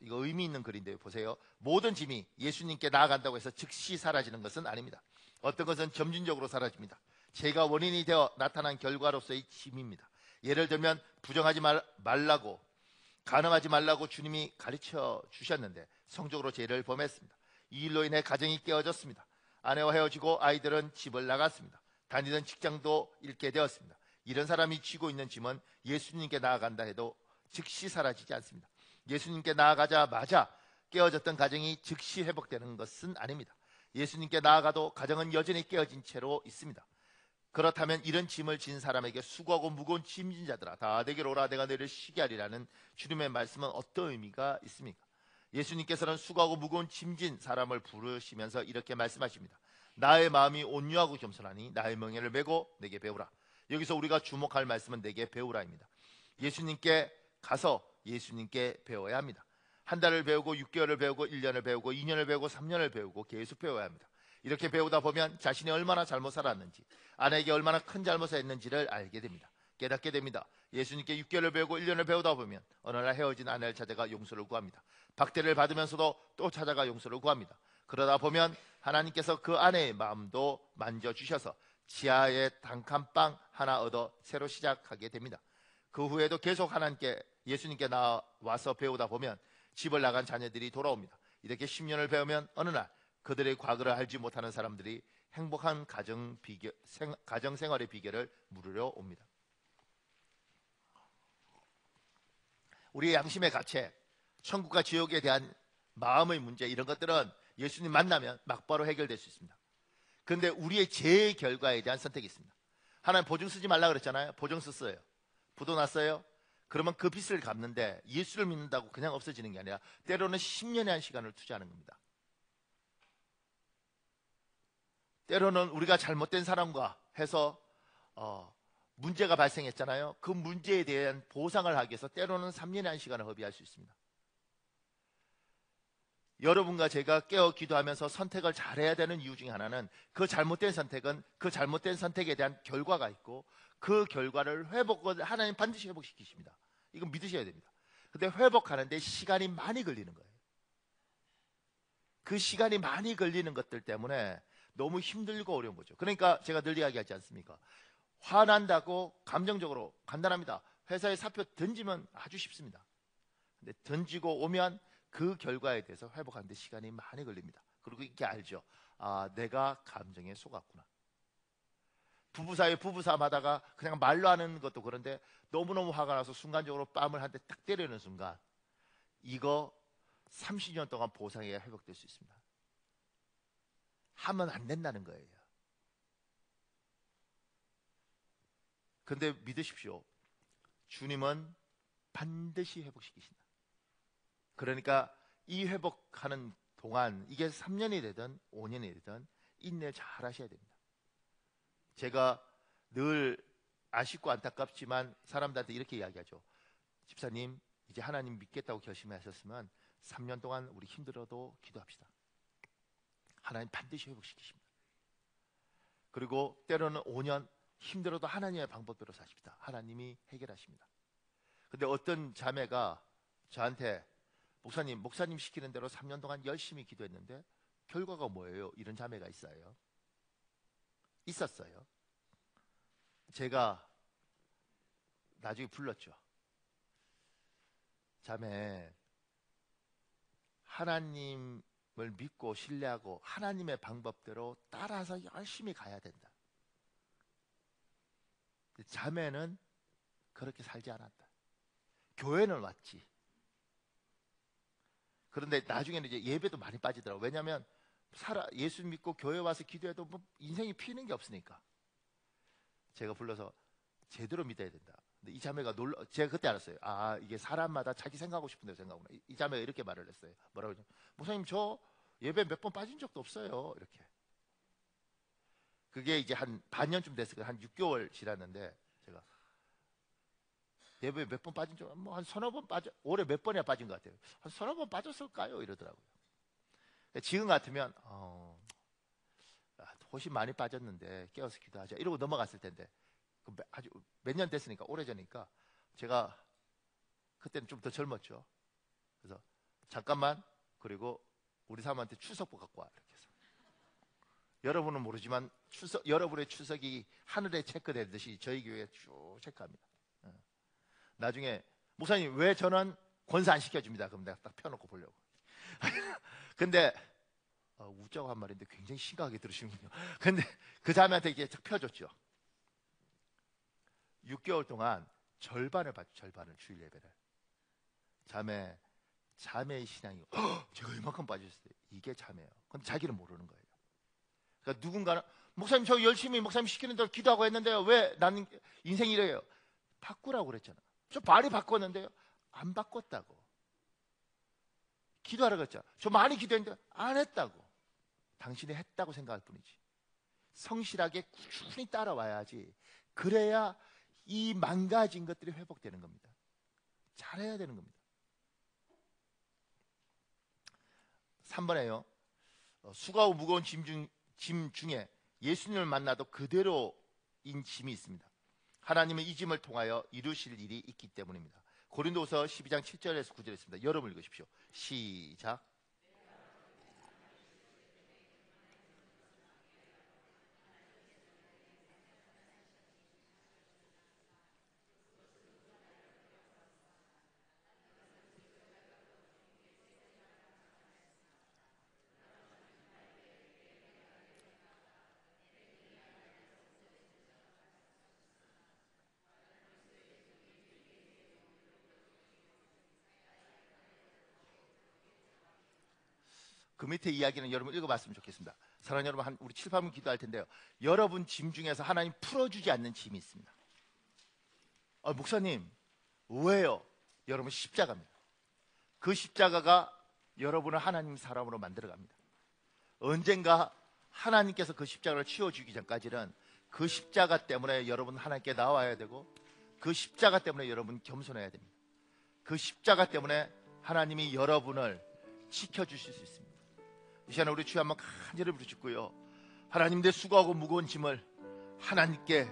이거 의미 있는 글인데요. 보세요. 모든 짐이 예수님께 나아간다고 해서 즉시 사라지는 것은 아닙니다. 어떤 것은 점진적으로 사라집니다. 죄가 원인이 되어 나타난 결과로서의 짐입니다. 예를 들면 부정하지 말라고, 간음하지 말라고 주님이 가르쳐 주셨는데 성적으로 죄를 범했습니다. 이 일로 인해 가정이 깨어졌습니다. 아내와 헤어지고 아이들은 집을 나갔습니다. 다니던 직장도 잃게 되었습니다. 이런 사람이 쥐고 있는 짐은 예수님께 나아간다 해도 즉시 사라지지 않습니다. 예수님께 나아가자마자 깨어졌던 가정이 즉시 회복되는 것은 아닙니다. 예수님께 나아가도 가정은 여전히 깨어진 채로 있습니다. 그렇다면 이런 짐을 진 사람에게 수고하고 무거운 짐진 자들아 다 내게로 오라 내가 너희를 쉬게 하리라는 주님의 말씀은 어떤 의미가 있습니까? 예수님께서는 수고하고 무거운 짐진 사람을 부르시면서 이렇게 말씀하십니다. 나의 마음이 온유하고 겸손하니 나의 멍에를 메고 내게 배우라. 여기서 우리가 주목할 말씀은 내게 배우라입니다. 예수님께 가서 예수님께 배워야 합니다. 한 달을 배우고 6개월을 배우고 1년을 배우고 2년을 배우고 3년을 배우고 계속 배워야 합니다. 이렇게 배우다 보면 자신이 얼마나 잘못 살았는지, 아내에게 얼마나 큰 잘못을 했는지를 알게 됩니다. 깨닫게 됩니다. 예수님께 6개월을 배우고 1년을 배우다 보면 어느 날 헤어진 아내를 찾아가 용서를 구합니다. 박대를 받으면서도 또 찾아가 용서를 구합니다. 그러다 보면 하나님께서 그 아내의 마음도 만져주셔서 지하에 단칸방 하나 얻어 새로 시작하게 됩니다. 그 후에도 계속 예수님께 나와서 배우다 보면 집을 나간 자녀들이 돌아옵니다. 이렇게 10년을 배우면 어느 날 그들의 과거를 알지 못하는 사람들이 행복한 가정 생활의 비결을 물으러 옵니다. 우리의 양심의 가책, 천국과 지옥에 대한 마음의 문제 이런 것들은 예수님 만나면 막바로 해결될 수 있습니다. 그런데 우리의 죄의 결과에 대한 선택이 있습니다. 하나님 보증 쓰지 말라 그랬잖아요. 보증 썼어요. 부도 났어요. 그러면 그 빚을 갚는데 예수를 믿는다고 그냥 없어지는 게 아니라 때로는 10년의 한 시간을 투자하는 겁니다. 때로는 우리가 잘못된 사람과 해서 문제가 발생했잖아요. 그 문제에 대한 보상을 하기 위해서 때로는 3년의 한 시간을 허비할 수 있습니다. 여러분과 제가 깨어 기도하면서 선택을 잘해야 되는 이유 중에 하나는 그 잘못된 선택은 그 잘못된 선택에 대한 결과가 있고 그 결과를 하나님 반드시 회복시키십니다. 이건 믿으셔야 됩니다. 근데 회복하는데 시간이 많이 걸리는 거예요. 그 시간이 많이 걸리는 것들 때문에 너무 힘들고 어려운 거죠. 그러니까 제가 늘 이야기하지 않습니까? 화난다고 감정적으로 간단합니다. 회사에 사표 던지면 아주 쉽습니다. 근데 던지고 오면 그 결과에 대해서 회복하는 데 시간이 많이 걸립니다. 그리고 이렇게 알죠. 아, 내가 감정에 속았구나. 부부 사이에 부부싸움 하다가 그냥 말로 하는 것도 그런데 너무너무 화가 나서 순간적으로 뺨을 한 대 딱 때리는 순간 이거 30년 동안 보상해야 회복될 수 있습니다. 하면 안 된다는 거예요. 근데 믿으십시오. 주님은 반드시 회복시키신다. 그러니까 이 회복하는 동안 이게 3년이 되든 5년이 되든 인내 잘 하셔야 됩니다. 제가 늘 아쉽고 안타깝지만 사람들한테 이렇게 이야기하죠. 집사님, 이제 하나님 믿겠다고 결심하셨으면 3년 동안 우리 힘들어도 기도합시다. 하나님 반드시 회복시키십니다. 그리고 때로는 5년 힘들어도 하나님의 방법대로 사십시다. 하나님이 해결하십니다. 근데 어떤 자매가 저한테 목사님 시키는 대로 3년 동안 열심히 기도했는데 결과가 뭐예요? 이런 자매가 있었어요. 제가 나중에 불렀죠. 자매, 하나님을 믿고 신뢰하고 하나님의 방법대로 따라서 열심히 가야 된다. 자매는 그렇게 살지 않았다. 교회는 왔지. 그런데 나중에는 이제 예배도 많이 빠지더라고요. 왜냐하면 예수 믿고 교회 와서 기도해도 뭐 인생이 피는 게 없으니까. 제가 불러서 제대로 믿어야 된다. 근데 이 자매가 제가 그때 알았어요. 아, 이게 사람마다 자기 생각하고 싶은 대로 생각하구나. 이 자매가 이렇게 말을 했어요. 뭐라고 했냐면, 목사님 저 예배 몇 번 빠진 적도 없어요. 이렇게. 그게 이제 한 반년쯤 됐을 거예요. 한 6개월 지났는데 제가 예배 몇 번 빠진 적, 뭐 한 서너 번 올해 몇 번이나 빠진 것 같아요. 한 서너 번 빠졌을까요? 이러더라고요. 지금 같으면 훨씬 많이 빠졌는데 깨어서 기도하자 이러고 넘어갔을 텐데 아주 몇 년 됐으니까 오래전이니까 제가 그때는 좀 더 젊었죠. 그래서 잠깐만, 그리고 우리 사모한테 추석복 갖고 와 이렇게 해서. 여러분은 모르지만 여러분의 추석이 하늘에 체크되듯이 저희 교회에 쭉 체크합니다. 나중에 목사님 왜 저는 권사 안 시켜줍니다. 그럼 내가 딱 펴놓고 보려고. 근데 웃자고 한 말인데 굉장히 심각하게 들으시는군요. 근데 그 자매한테 이게 딱 펴줬죠. 6개월 동안 절반을 봤죠. 절반을, 주일 예배를. 자매의 신앙이 제가 이만큼 빠졌어요. 이게 자매예요. 근데 자기는 모르는 거예요. 그러니까 누군가는 목사님 저 열심히 목사님 시키는 대로 기도하고 했는데요. 왜 나는 인생이 이래요? 바꾸라고 그랬잖아. 저 많이 바꿨는데요. 안 바꿨다고. 기도하라고 했잖아. 저 많이 기도했는데 안 했다고. 당신이 했다고 생각할 뿐이지. 성실하게 꾸준히 따라와야지. 그래야 이 망가진 것들이 회복되는 겁니다. 잘해야 되는 겁니다. 3번에요. 수고하고 무거운 짐 중에 예수님을 만나도 그대로인 짐이 있습니다. 하나님은 이 짐을 통하여 이루실 일이 있기 때문입니다. 고린도서 12장 7절에서 9절에 있습니다. 여러분 읽으십시오. 시작. 그 밑에 이야기는 여러분 읽어봤으면 좋겠습니다. 사랑하는 여러분, 우리 7, 8분 기도할 텐데요. 여러분 짐 중에서 하나님 풀어주지 않는 짐이 있습니다. 목사님 왜요? 여러분 십자가입니다. 그 십자가가 여러분을 하나님 사람으로 만들어갑니다. 언젠가 하나님께서 그 십자가를 치워주기 전까지는 그 십자가 때문에 여러분 하나님께 나와야 되고 그 십자가 때문에 여러분 겸손해야 됩니다. 그 십자가 때문에 하나님이 여러분을 지켜주실 수 있습니다. 이 시간에 우리 주여 한번 간절히 부르짖고요. 하나님, 내 수고하고 무거운 짐을 하나님께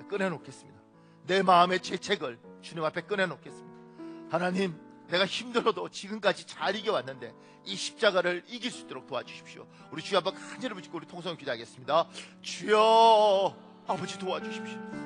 꺼내놓겠습니다. 내 마음의 죄책을 주님 앞에 꺼내놓겠습니다. 하나님, 내가 힘들어도 지금까지 잘 이겨왔는데 이 십자가를 이길 수 있도록 도와주십시오. 우리 주여 한번 간절히 부르짖고 우리 통성을 기도하겠습니다. 주여 아버지 도와주십시오.